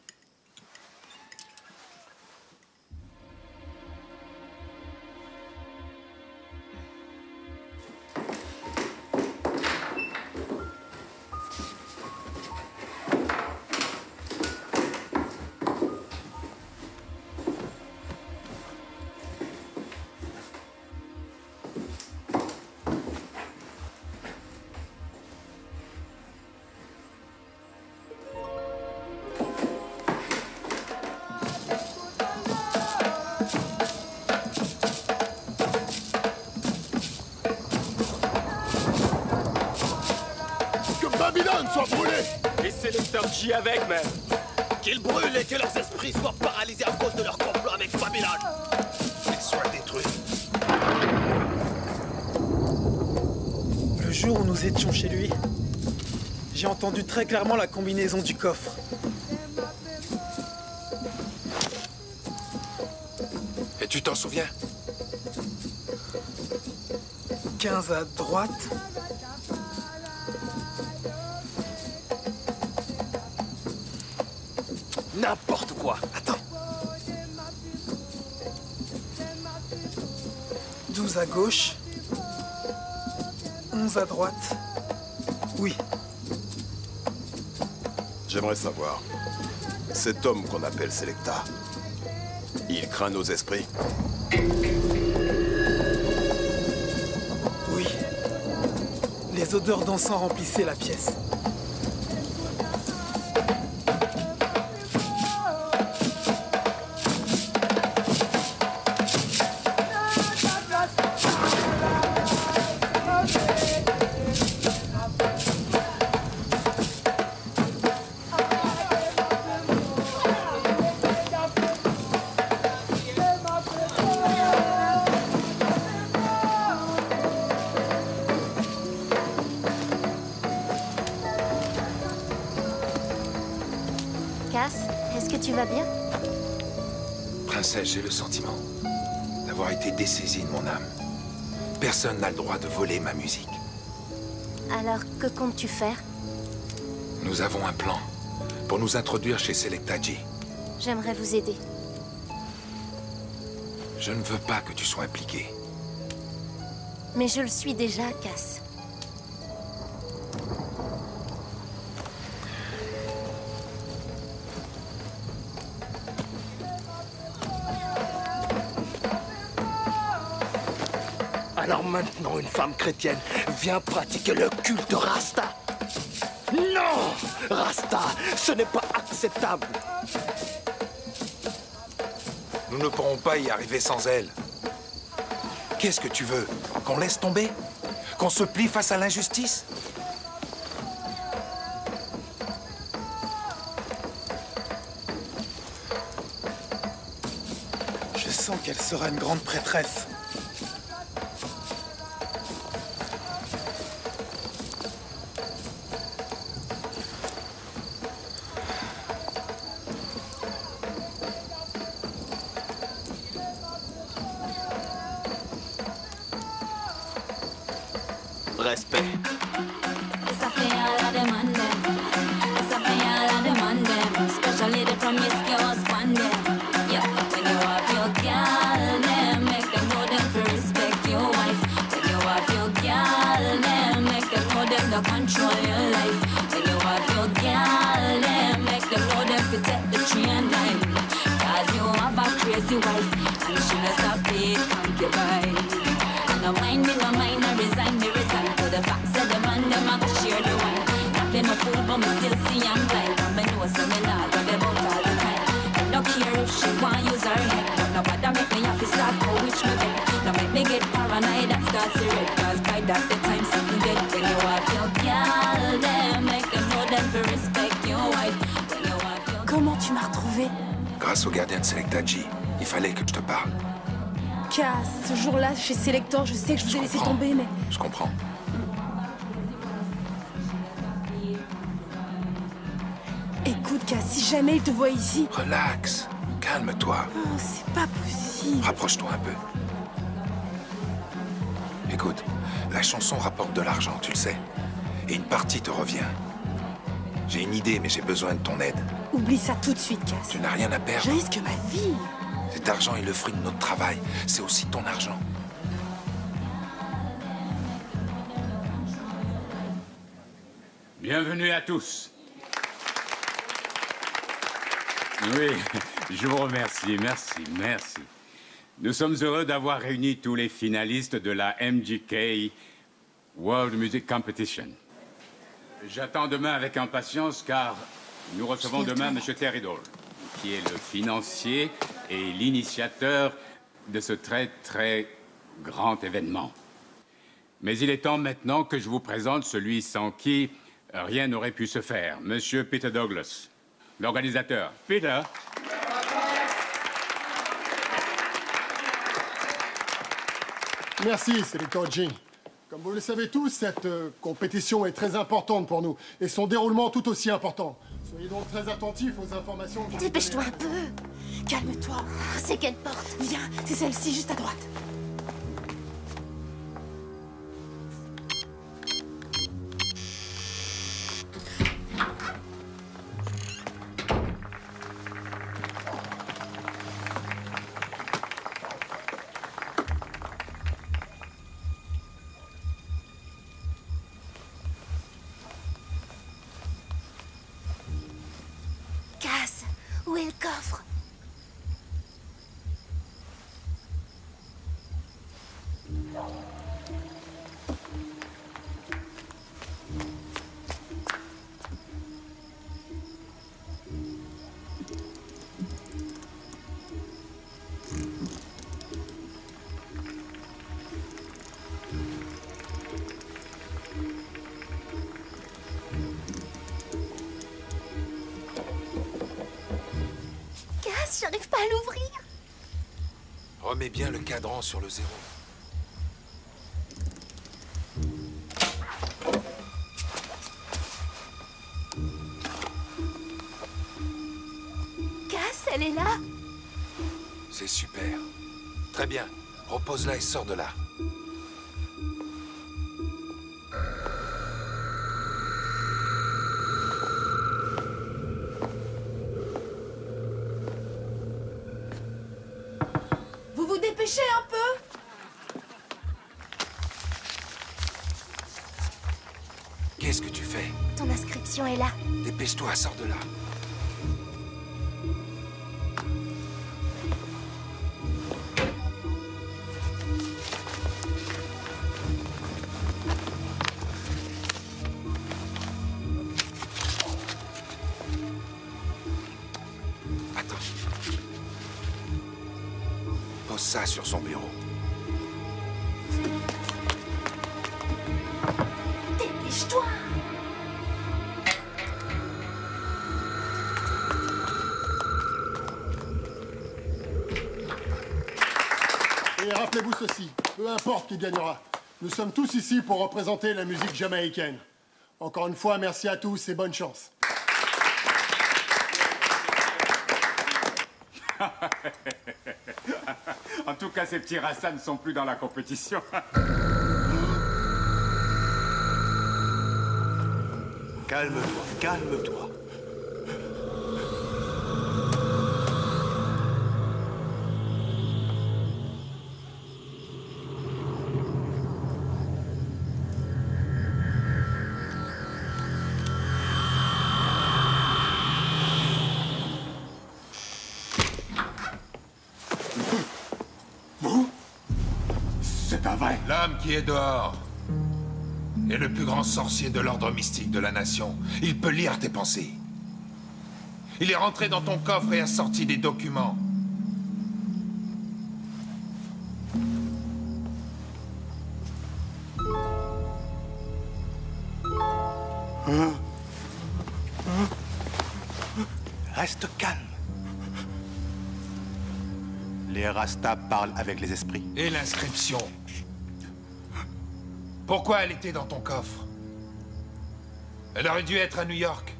[SPEAKER 4] Babylone soit brûlée! Et Selector J avec, même! Qu'ils brûlent et que leurs esprits soient paralysés à cause de leur complot avec Babylone! Qu'ils soient détruits!
[SPEAKER 6] Le jour où nous étions chez lui, j'ai entendu très clairement la combinaison du coffre.
[SPEAKER 17] Et tu t'en souviens?
[SPEAKER 6] 15 à droite.
[SPEAKER 4] N'importe quoi.
[SPEAKER 6] Attends. 12 à gauche. 11 à droite. Oui.
[SPEAKER 21] J'aimerais savoir, cet homme qu'on appelle Selecta, il craint nos esprits?
[SPEAKER 6] Oui. Les odeurs d'encens remplissaient la pièce.
[SPEAKER 18] Est-ce que tu vas bien?
[SPEAKER 17] Princesse, j'ai le sentiment d'avoir été dessaisi de mon âme. Personne n'a le droit de voler ma musique.
[SPEAKER 18] Alors, que comptes-tu faire?
[SPEAKER 17] Nous avons un plan pour nous introduire chez Selecta J.
[SPEAKER 18] J'aimerais vous aider.
[SPEAKER 17] Je ne veux pas que tu sois impliqué.
[SPEAKER 18] Mais je le suis déjà, Cass.
[SPEAKER 4] Alors maintenant, une femme chrétienne vient pratiquer le culte Rasta. Non! Rasta, ce n'est pas acceptable.
[SPEAKER 17] Nous ne pourrons pas y arriver sans elle. Qu'est-ce que tu veux? Qu'on laisse tomber? Qu'on se plie face à l'injustice?
[SPEAKER 10] Je sens qu'elle sera une grande prêtresse.
[SPEAKER 20] Respect.
[SPEAKER 19] Especially the promiscuous one them. Yeah, when you have your girl, them make them know them to respect your wife. When you have your girl, them make them know them to control your life. When you have your girl, them make them know them to take the train line. Cause you have a crazy wife, and she not stop it, concubine. And no mind me, no mind, I resign to the fact that the man, them have to share the wine. Nothing a fool, but me still see I'm blind. And me know some me not got about all the time. I don't care if she want use her head, but nobody make me have to start go which me bed. Now make me get paranoid and start to red. Cause by that the time something dead. When you have your girl, them make them know them to respect your wife. When you have your...
[SPEAKER 12] Comment tu m'as retrouvé?
[SPEAKER 17] Grâce au gardien de Selecta G. Il fallait que je te parle.
[SPEAKER 12] Cass, ce jour-là, chez Selector, je sais que je vous ai laissé tomber, mais...
[SPEAKER 17] Je comprends.
[SPEAKER 12] Écoute, Cass, si jamais il te voit ici...
[SPEAKER 17] Relax. Calme-toi.
[SPEAKER 12] Oh, c'est pas possible.
[SPEAKER 17] Rapproche-toi un peu. Écoute, la chanson rapporte de l'argent, tu le sais. Et une partie te revient. J'ai une idée, mais j'ai besoin de ton aide.
[SPEAKER 12] Oublie ça tout de suite, Cass.
[SPEAKER 17] Tu n'as rien à perdre.
[SPEAKER 12] Je risque ma vie.
[SPEAKER 17] Cet argent est le fruit de notre travail. C'est aussi ton argent.
[SPEAKER 13] Bienvenue à tous. Oui, je vous remercie, merci. Nous sommes heureux d'avoir réuni tous les finalistes de la MGK World Music Competition. J'attends demain avec impatience car nous recevons demain M. Terry Dole, qui est le financier et l'initiateur de ce très grand événement. Mais il est temps maintenant que je vous présente celui sans qui rien n'aurait pu se faire, M. Peter Douglas, l'organisateur. Peter.
[SPEAKER 23] Merci, Selector G. Comme vous le savez tous, cette compétition est très importante pour nous et son déroulement tout aussi important. Soyez donc très attentifs aux informations que...
[SPEAKER 18] Dépêche-toi un peu.
[SPEAKER 12] Calme-toi.
[SPEAKER 18] C'est quelle porte?
[SPEAKER 12] Viens, c'est celle-ci, juste à droite.
[SPEAKER 18] Cass, où est le coffre? Cass, j'arrive pas à l'ouvrir.
[SPEAKER 17] Remets bien le cadran sur le 0.
[SPEAKER 18] Cass, elle est là.
[SPEAKER 17] C'est super. Très bien. Repose-la et sors de là.
[SPEAKER 12] Vous vous dépêchez un peu?
[SPEAKER 17] Qu'est-ce que tu fais?
[SPEAKER 18] Ton inscription est là.
[SPEAKER 17] Dépêche-toi, sors de là. Attends. Pose ça sur son bureau.
[SPEAKER 23] Et rappelez-vous ceci, peu importe qui gagnera, nous sommes tous ici pour représenter la musique jamaïcaine. Encore une fois, merci à tous et bonne chance.
[SPEAKER 13] En tout cas, ces petits Rastas ne sont plus dans la compétition.
[SPEAKER 20] Calme-toi, calme-toi.
[SPEAKER 17] L'homme qui est dehors est le plus grand sorcier de l'ordre mystique de la nation. Il peut lire tes pensées. Il est rentré dans ton coffre et a sorti des documents.
[SPEAKER 4] Reste calme. Les Rastas parlent avec les esprits.
[SPEAKER 17] Et l'inscription? Pourquoi elle était dans ton coffre? Elle aurait dû être à New York.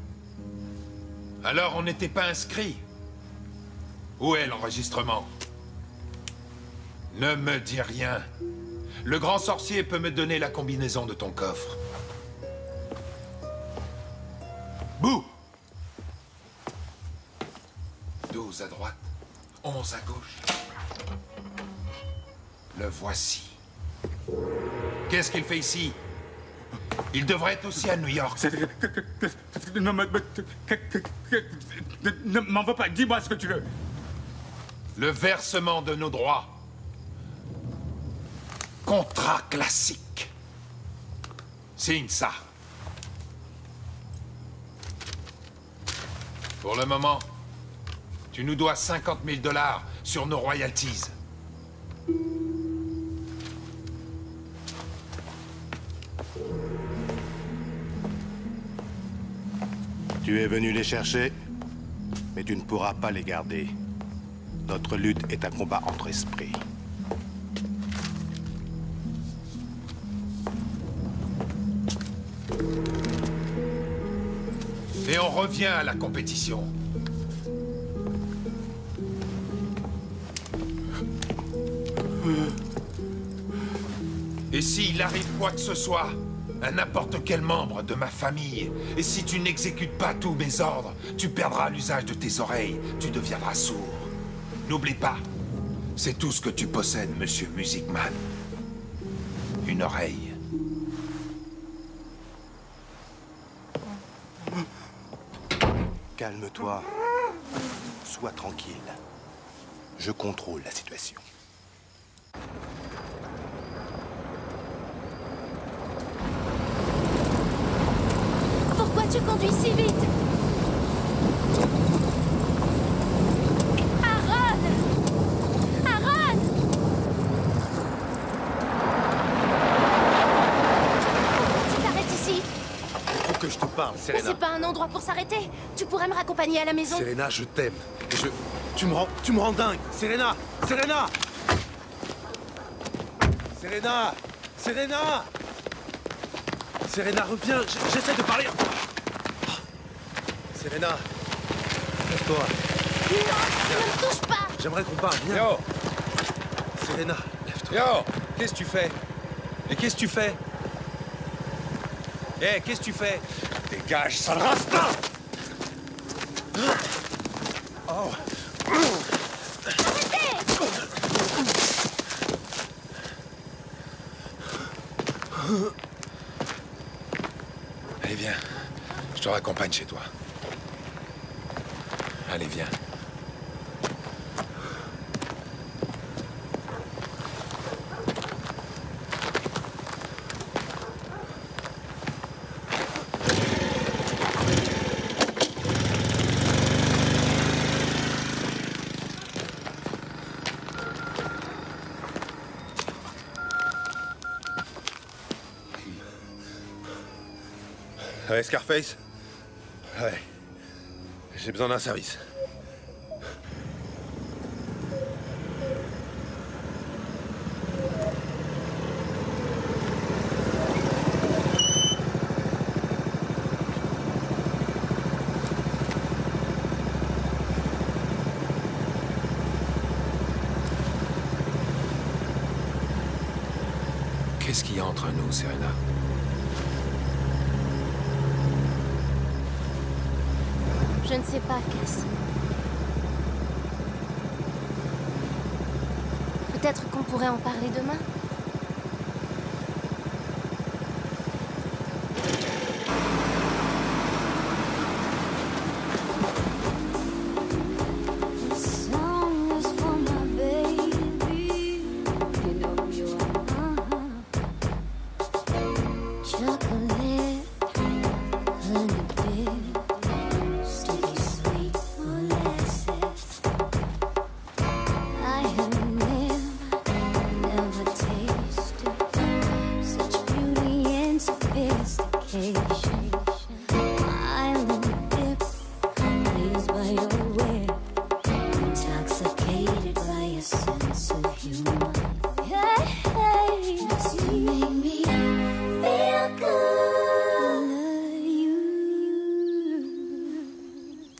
[SPEAKER 17] Alors on n'était pas inscrit. Où est l'enregistrement? Ne me dis rien. Le grand sorcier peut me donner la combinaison de ton coffre. Bouh! 12 à droite, 11 à gauche. Le voici. Qu'est-ce qu'il fait ici? Il devrait être aussi à New York.
[SPEAKER 13] Ne m'en veux pas, dis-moi ce que tu veux.
[SPEAKER 17] Le versement de nos droits. Contrat classique. Signe ça. Pour le moment, tu nous dois 50 000 $ sur nos royalties.
[SPEAKER 4] Tu es venu les chercher, mais tu ne pourras pas les garder. Notre lutte est un combat entre esprits.
[SPEAKER 17] Et on revient à la compétition. Et s'il arrive quoi que ce soit à n'importe quel membre de ma famille, et si tu n'exécutes pas tous mes ordres, tu perdras l'usage de tes oreilles, tu deviendras sourd. N'oublie pas, c'est tout ce que tu possèdes, Monsieur Music Man. Une oreille.
[SPEAKER 4] Calme-toi. Sois tranquille. Je contrôle la situation.
[SPEAKER 18] Pourquoi tu conduis si vite? Aaron! Aaron! Pourquoi tu t'arrêtes ici?
[SPEAKER 21] Il faut que je te parle,
[SPEAKER 18] Mais
[SPEAKER 21] Serena.
[SPEAKER 18] c'est pas un endroit pour s'arrêter. Tu pourrais me raccompagner à la maison.
[SPEAKER 21] Serena, je t'aime. Tu me rends dingue. Serena! Serena! Serena! Serena! Serena, reviens. J'essaie de parler. Serena, lève-toi.
[SPEAKER 18] Non, ne me touche pas.
[SPEAKER 21] J'aimerais qu'on parle. Viens.
[SPEAKER 17] Yo!
[SPEAKER 21] Serena, lève-toi.
[SPEAKER 17] Yo! Qu'est-ce que tu fais? Et qu'est-ce que tu fais? Eh, qu'est-ce que tu fais?
[SPEAKER 21] Dégage, sale rasta! Oh.
[SPEAKER 17] Allez, viens. Je te raccompagne chez toi. Allez, viens.
[SPEAKER 21] Ouais, Scarface? Ouais. J'ai besoin d'un service.
[SPEAKER 17] Qu'est-ce qu'il y a entre nous, Serena?
[SPEAKER 18] Je ne sais pas, Cass. Peut-être qu'on pourrait en parler demain?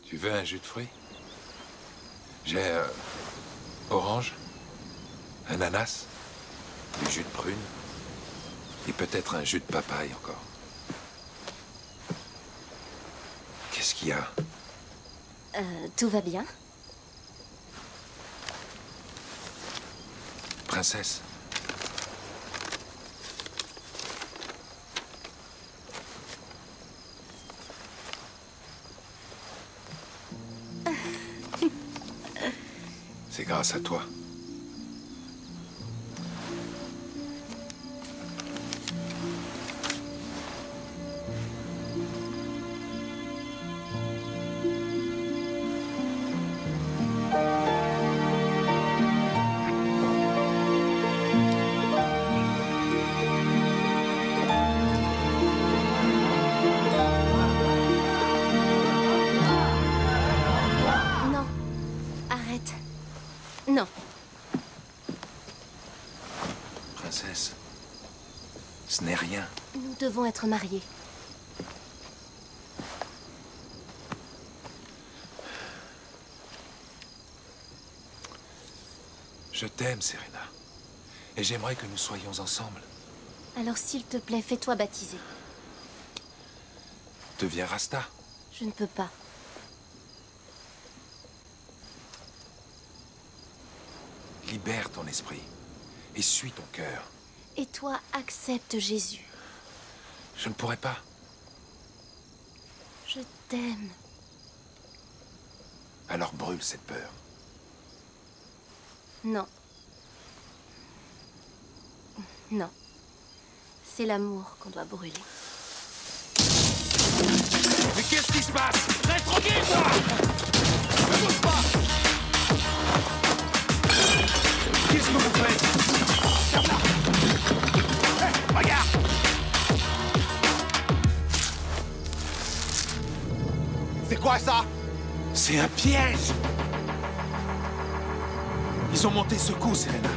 [SPEAKER 17] Tu veux un jus de fruits? J'ai orange, ananas, du jus de prune et peut-être un jus de papaye encore. Qu'est-ce qu'il y a?
[SPEAKER 18] Tout va bien?
[SPEAKER 17] Princesse. C'est grâce à toi.
[SPEAKER 18] Non. Arrête. Non.
[SPEAKER 17] Princesse, ce n'est rien.
[SPEAKER 18] Nous devons être mariés.
[SPEAKER 17] Je t'aime, Serena. Et j'aimerais que nous soyons ensemble.
[SPEAKER 18] Alors s'il te plaît, fais-toi baptiser.
[SPEAKER 17] Deviens Rasta.
[SPEAKER 18] Je ne peux pas.
[SPEAKER 17] Libère ton esprit et suis ton cœur.
[SPEAKER 18] Et toi, accepte Jésus.
[SPEAKER 17] Je ne pourrais pas.
[SPEAKER 18] Je t'aime.
[SPEAKER 17] Alors brûle cette peur.
[SPEAKER 18] Non. Non. C'est l'amour qu'on doit brûler.
[SPEAKER 4] Mais qu'est-ce qui se passe? Reste tranquille, toi! Ne bouge pas! Qu'est-ce que vous faites? Ferme-la! Hé, regarde! C'est quoi ça?
[SPEAKER 8] C'est un piège! Ils ont monté ce coup, Serena.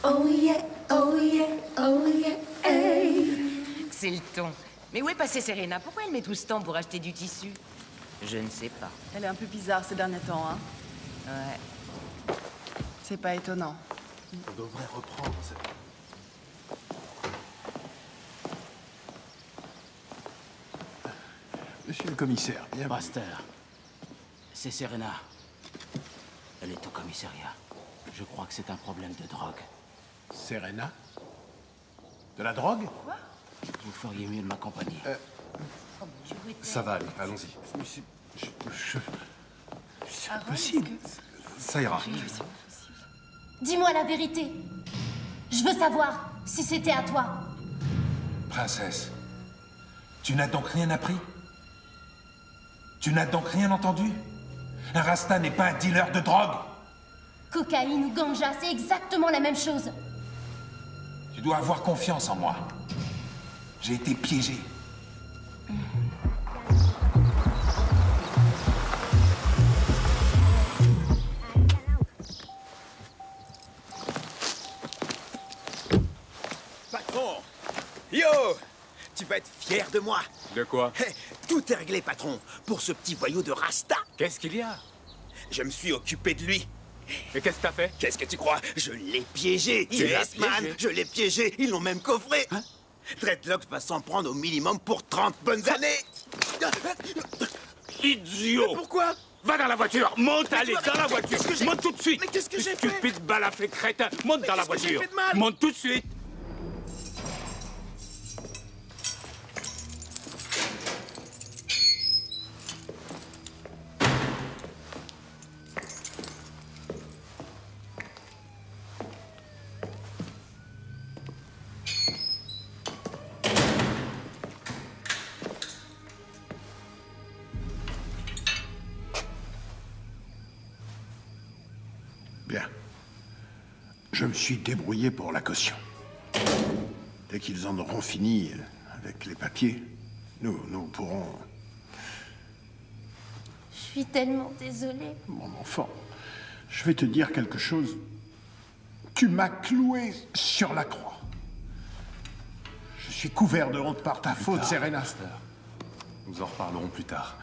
[SPEAKER 5] Oh yeah, oh yeah, oh yeah, hey.
[SPEAKER 3] C'est le ton. Mais où est passée Serena? Pourquoi elle met tout ce temps pour acheter du tissu? Je ne sais pas.
[SPEAKER 15] Elle est un peu bizarre ces derniers temps, hein.
[SPEAKER 3] Ouais.
[SPEAKER 15] C'est pas étonnant.
[SPEAKER 7] On devrait reprendre cette...
[SPEAKER 14] Monsieur le commissaire, bien. Master, c'est Serena. Elle est au commissariat. Je crois que c'est un problème de drogue.
[SPEAKER 10] Serena? De la drogue?
[SPEAKER 14] Quoi? Vous feriez mieux de m'accompagner.
[SPEAKER 7] Ça va aller, allons-y.
[SPEAKER 10] C'est impossible.
[SPEAKER 7] Ça ira.
[SPEAKER 18] Dis-moi la vérité. Je veux savoir si c'était à toi.
[SPEAKER 8] Princesse, tu n'as donc rien appris? Tu n'as donc rien entendu? Un Rasta n'est pas un dealer de drogue.
[SPEAKER 18] Cocaïne ou ganja, c'est exactement la même chose.
[SPEAKER 8] Tu dois avoir confiance en moi. J'ai été piégé.
[SPEAKER 4] Patron! Yo! Tu vas être fier de moi.
[SPEAKER 13] De quoi?
[SPEAKER 4] Tout est réglé, patron, pour ce petit voyou de Rasta.
[SPEAKER 13] Qu'est-ce qu'il y a?
[SPEAKER 4] Je me suis occupé de lui.
[SPEAKER 13] Et qu'est-ce que t'as fait?
[SPEAKER 4] Qu'est-ce que tu crois? Je l'ai piégé.
[SPEAKER 13] Tu l'as
[SPEAKER 4] Yes, man.
[SPEAKER 13] piégé?
[SPEAKER 4] Je l'ai piégé. Ils l'ont même coffré. Dreadlocks va s'en prendre au minimum pour 30 bonnes années.
[SPEAKER 13] Idiot!
[SPEAKER 4] Mais pourquoi?
[SPEAKER 13] Va dans la voiture! Monte,
[SPEAKER 4] Mais
[SPEAKER 13] allez,
[SPEAKER 4] tu vas-
[SPEAKER 13] dans la voiture!
[SPEAKER 4] Qu'est-ce que j'ai-
[SPEAKER 13] Monte tout de suite!
[SPEAKER 4] Mais qu'est-ce que j'ai fait?
[SPEAKER 13] Stupide balafré crétin! Monte dans la
[SPEAKER 4] qu'est-ce que j'ai
[SPEAKER 13] voiture!
[SPEAKER 4] fait de mal?
[SPEAKER 13] Monte tout de suite!
[SPEAKER 10] Bien. Je me suis débrouillé pour la caution. Dès qu'ils en auront fini avec les papiers, nous pourrons...
[SPEAKER 18] Je suis tellement désolée.
[SPEAKER 10] Mon enfant, je vais te dire quelque chose. Tu m'as cloué sur la croix. Je suis couvert de honte par ta faute, Serena.
[SPEAKER 7] Nous en reparlerons plus tard.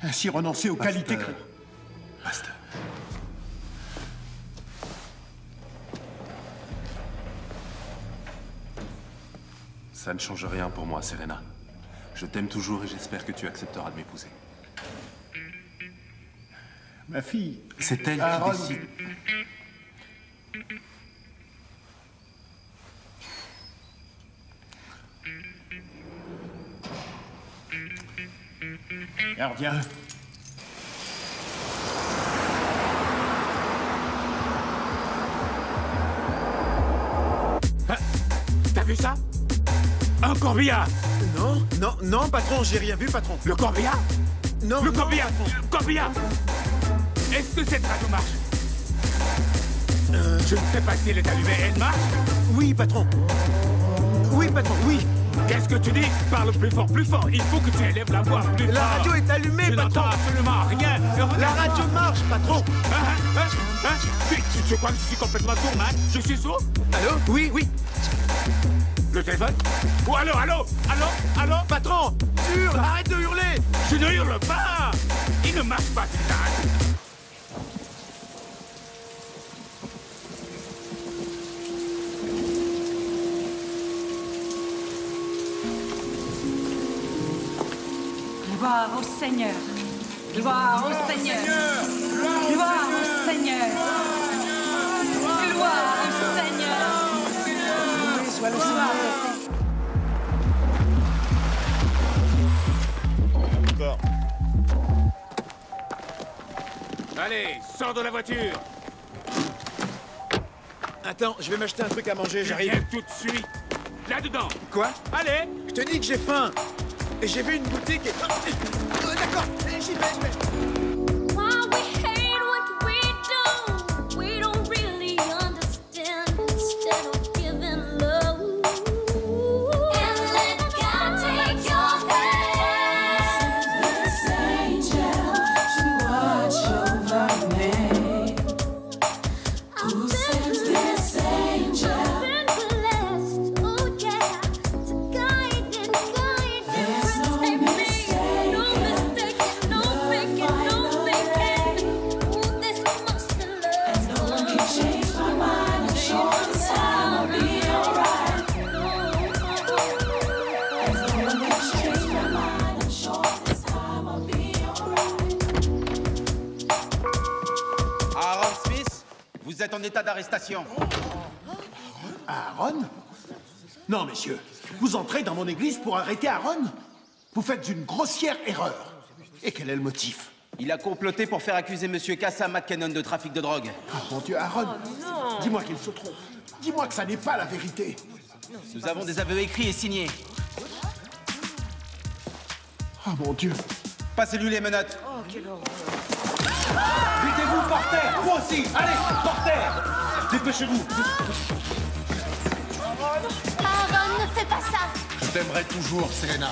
[SPEAKER 10] Ainsi renoncer aux qualités...
[SPEAKER 7] Basta. Ça ne change rien pour moi, Serena. Je t'aime toujours et j'espère que tu accepteras de m'épouser.
[SPEAKER 10] Ma fille...
[SPEAKER 7] C'est elle
[SPEAKER 10] Aaron...
[SPEAKER 7] qui décide.
[SPEAKER 10] Gardien.
[SPEAKER 13] T'as vu ça? Un corbillard!
[SPEAKER 4] Non, patron, j'ai rien vu, patron.
[SPEAKER 13] Le corbillard?
[SPEAKER 4] Non,
[SPEAKER 13] Le
[SPEAKER 4] non,
[SPEAKER 13] corbillard!
[SPEAKER 4] patron.
[SPEAKER 13] Le corbillard! Est-ce que cette radio marche? Je ne sais pas si elle est allumée. Elle marche?
[SPEAKER 4] Oui, patron. Oui, patron, oui.
[SPEAKER 13] Qu'est-ce que tu dis? Parle plus fort, plus fort. Il faut que tu élèves la voix plus
[SPEAKER 4] La
[SPEAKER 13] fort.
[SPEAKER 4] radio est allumée,
[SPEAKER 13] Je
[SPEAKER 4] patron.
[SPEAKER 13] n'entends absolument rien.
[SPEAKER 4] La radio marche, patron.
[SPEAKER 13] Tu crois que je suis complètement sourd, man? Je suis sourd?
[SPEAKER 4] Allô? Oui, oui.
[SPEAKER 13] Le téléphone? Oh, allô?
[SPEAKER 4] Patron, tu hurles, arrête de hurler.
[SPEAKER 13] Je ne hurle pas! Il ne marche pas, cette radio.
[SPEAKER 2] Gloire au Seigneur. Gloire au Seigneur. Gloire au Seigneur. Gloire au Seigneur.
[SPEAKER 6] Loué soit le Seigneur.
[SPEAKER 4] Encore.
[SPEAKER 13] Allez, sors de la voiture.
[SPEAKER 4] Attends, je vais m'acheter un truc à manger, j'arrive.
[SPEAKER 13] Viens tout de suite. Là-dedans.
[SPEAKER 4] Quoi?
[SPEAKER 13] Allez.
[SPEAKER 4] Je te dis que j'ai faim. Et j'ai vu une boutique et... D'accord, j'y vais.
[SPEAKER 19] Why we hate what we do, we don't really understand. Instead of giving love, and let God take your hand.
[SPEAKER 5] This angel to watch over me. Who sent this angel?
[SPEAKER 19] I've been blessed, oh yeah, to guide and
[SPEAKER 5] There's no
[SPEAKER 19] protect me.
[SPEAKER 5] mistake.
[SPEAKER 19] No mistaking, no faking, no faking. Ooh, this must be love.
[SPEAKER 5] And no one can change my mind. I'm sure this time I'll be alright. And no one can change my mind. I'm sure this time I'll be alright.
[SPEAKER 14] Aaron Smith, vous êtes en état d'arrestation.
[SPEAKER 10] Aaron? Non, messieurs. Vous entrez dans mon église pour arrêter Aaron? Vous faites une grossière erreur. Et quel est le motif?
[SPEAKER 14] Il a comploté pour faire accuser Monsieur Kassa McKinnon de trafic de drogue.
[SPEAKER 10] Ah, mon Dieu, Aaron, dis-moi qu'il se trompe. Dis-moi que ça n'est pas la vérité.
[SPEAKER 14] Nous avons des aveux écrits et signés.
[SPEAKER 10] Oh, mon Dieu.
[SPEAKER 14] Passez-lui les menottes.
[SPEAKER 2] Oh, quelle horreur.
[SPEAKER 14] Mettez-vous par terre, vous aussi. Allez, par terre. Dépêchez-vous.
[SPEAKER 18] Aaron, ne fais pas ça.
[SPEAKER 10] Je t'aimerai toujours, Serena.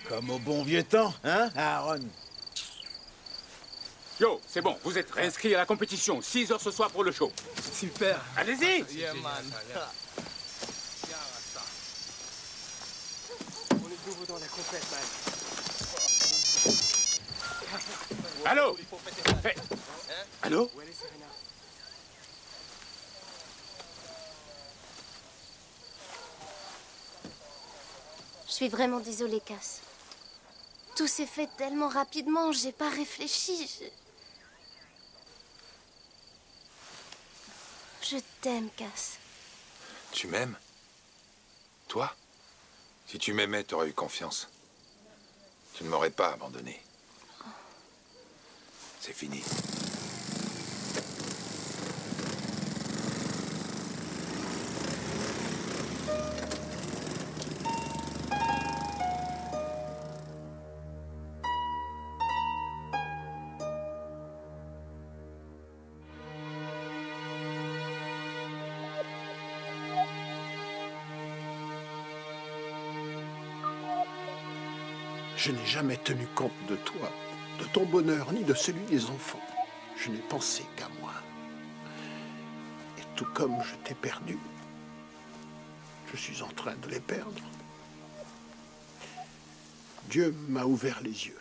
[SPEAKER 4] Comme au bon vieux temps, hein, Aaron?
[SPEAKER 13] Yo, c'est bon, vous êtes réinscrits à la compétition. 6 heures ce soir pour le show.
[SPEAKER 4] Super.
[SPEAKER 13] Allez-y.
[SPEAKER 4] Yeah, man.
[SPEAKER 9] On est nouveau dans la compète, man.
[SPEAKER 13] Allô? Hey. Allô?
[SPEAKER 9] Où est Serena?
[SPEAKER 18] Je suis vraiment désolée, Cass. Tout s'est fait tellement rapidement, j'ai pas réfléchi. Je t'aime, Cass.
[SPEAKER 17] Tu m'aimes? Toi? Si tu m'aimais, t'aurais eu confiance. Tu ne m'aurais pas abandonné. C'est fini.
[SPEAKER 1] Je n'ai jamais tenu compte de toi, de ton bonheur, ni de celui des enfants. Je n'ai pensé qu'à moi. Et tout comme je t'ai perdu, je suis en train de les perdre. Dieu m'a ouvert les yeux.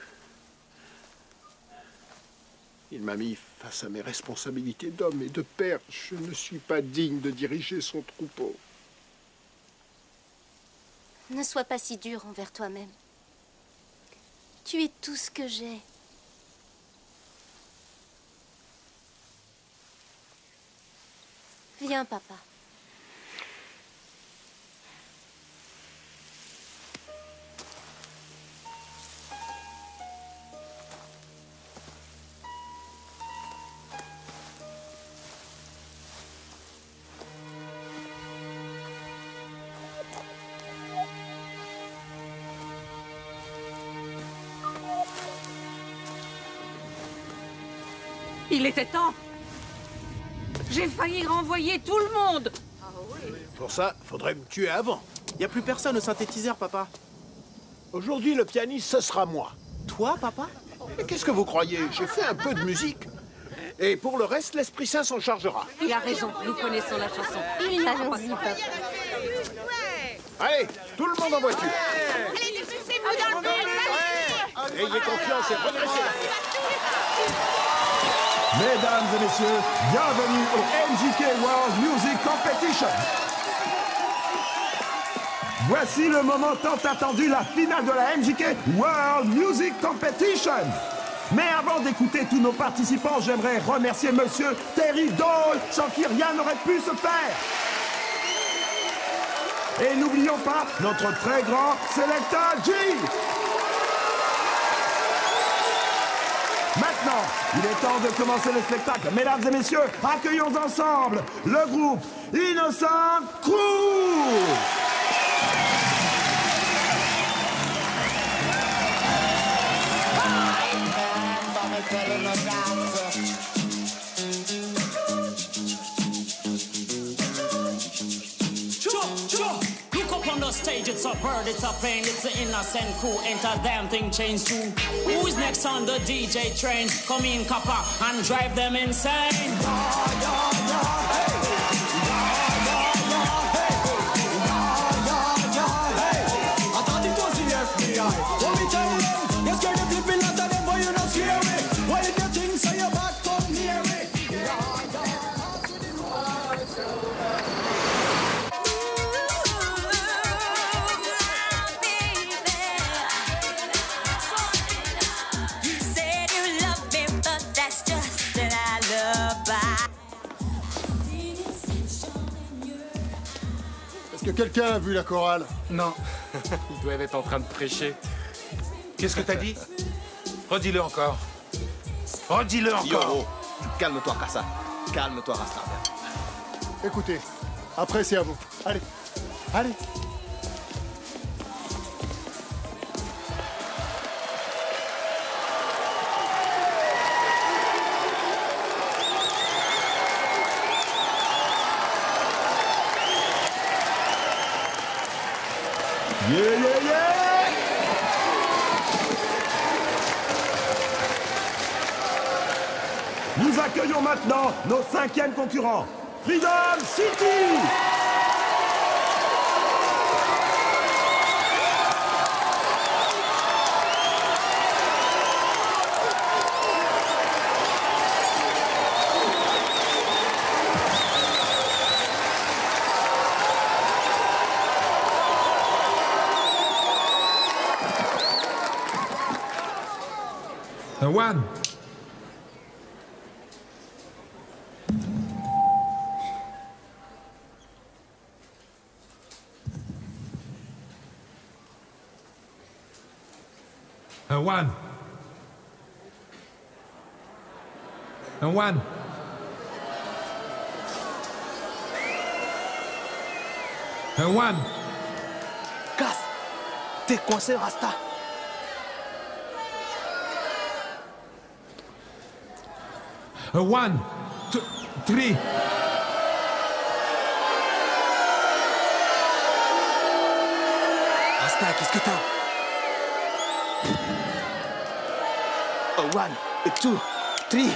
[SPEAKER 1] Il m'a mis face à mes responsabilités d'homme et de père. Je ne suis pas digne de diriger son troupeau.
[SPEAKER 18] Ne sois pas si dur envers toi-même. Tu es tout ce que j'ai. Viens, papa.
[SPEAKER 2] Il était temps. J'ai failli renvoyer tout le monde.
[SPEAKER 1] Pour ça, faudrait me tuer avant.
[SPEAKER 20] Y a plus personne au synthétiseur, papa.
[SPEAKER 1] Aujourd'hui, le pianiste, ce sera moi.
[SPEAKER 20] Toi, papa?
[SPEAKER 1] Mais qu'est-ce que vous croyez? J'ai fait un peu de musique. Et pour le reste, l'Esprit Saint s'en chargera.
[SPEAKER 2] Il a raison, nous connaissons la chanson.
[SPEAKER 18] Allons-y, papa.
[SPEAKER 1] Allez, tout le monde en voiture.
[SPEAKER 5] Allez, dépêchez-vous dans le bus.
[SPEAKER 1] Ayez confiance et redressez la tête.
[SPEAKER 11] Mesdames et messieurs, bienvenue au MJK World Music Competition. Voici le moment tant attendu, la finale de la MJK World Music Competition. Mais avant d'écouter tous nos participants, j'aimerais remercier Monsieur Terry Dole, sans qui rien n'aurait pu se faire. Et n'oublions pas notre très grand Selecta G. Maintenant, il est temps de commencer le spectacle. Mesdames et messieurs, accueillons ensemble le groupe Innocent Crew.
[SPEAKER 16] Look up on the stage, it's a bird, it's a plane, it's the Innocent Crew. Ain't a damn thing changed too. Who is next on the DJ train? Come in, copper, and drive them insane.
[SPEAKER 23] Est-ce que quelqu'un a vu la chorale?
[SPEAKER 9] Non. Ils doivent être en train de prêcher.
[SPEAKER 17] Qu'est-ce que t'as dit? Redis-le encore. Redis-le encore.
[SPEAKER 20] Yo, calme-toi, Kassa. Calme-toi, Rasta.
[SPEAKER 23] Écoutez, après c'est à vous. Allez, allez.
[SPEAKER 11] Yeah, yeah, yeah! Nous accueillons maintenant nos 5e concurrents, Freedom City!
[SPEAKER 17] One. One. One. One.
[SPEAKER 20] Casse! T'es coincé, Rasta!
[SPEAKER 17] One, two, three.
[SPEAKER 20] Rasta, qu'est-ce que t'as? 1, 2, 3.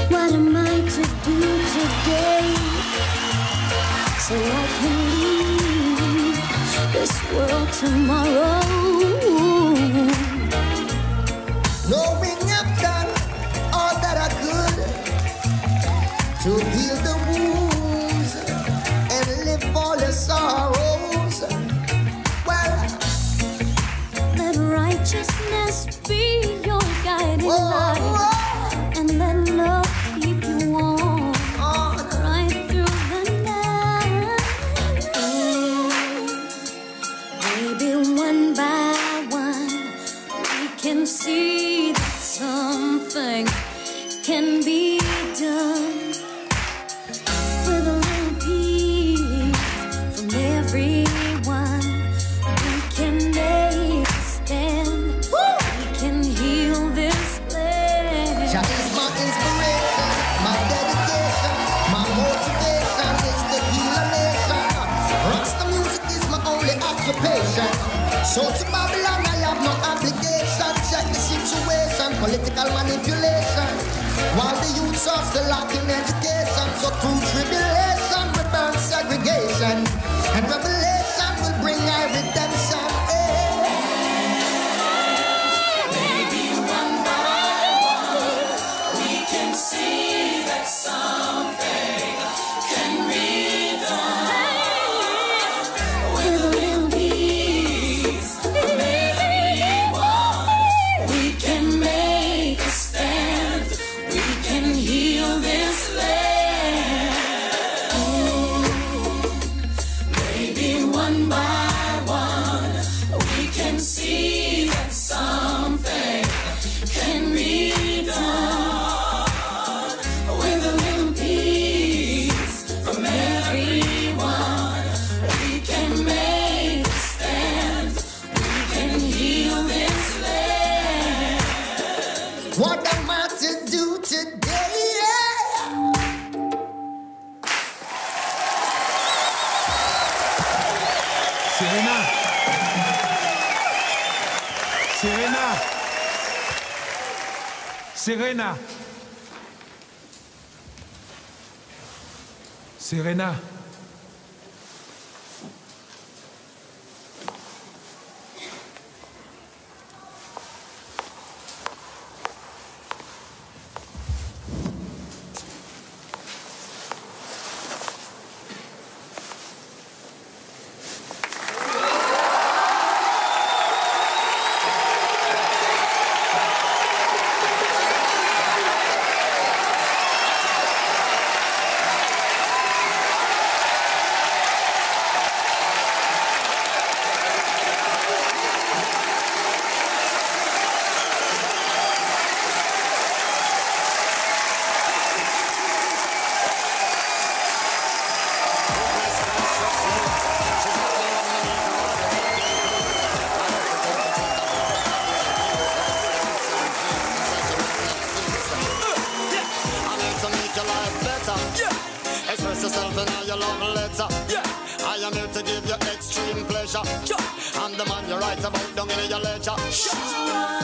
[SPEAKER 19] What am I to do today so I can leave this world tomorrow?
[SPEAKER 12] Knowing I've done all that I could to heal the wounds and live all the sorrows. Well,
[SPEAKER 19] let righteousness be your guiding light. And then love keep you warm right through the night. Maybe one by one we can see that something can be done with a little peace from everyone. We can make a stand. We can heal this land.
[SPEAKER 12] Jah is my inspiration, my dedication, my motivation is to heal a nation. Rasta music is my only occupation. So to Babylon I have no obligation. Check the situation, political manipulation. While the youths are still lacking education, so through tribulation we burn segregation, and revelation will bring our redemption.
[SPEAKER 5] See that something can be done with a little peace from everyone. We can make a stand. We can heal this land. Maybe one by one we can see that something can be done.
[SPEAKER 12] What am I to do today?
[SPEAKER 17] Serena. Serena. Serena. Serena.
[SPEAKER 3] letter. Yeah, I am here to give you extreme pleasure. And the man you write about down in your ledger.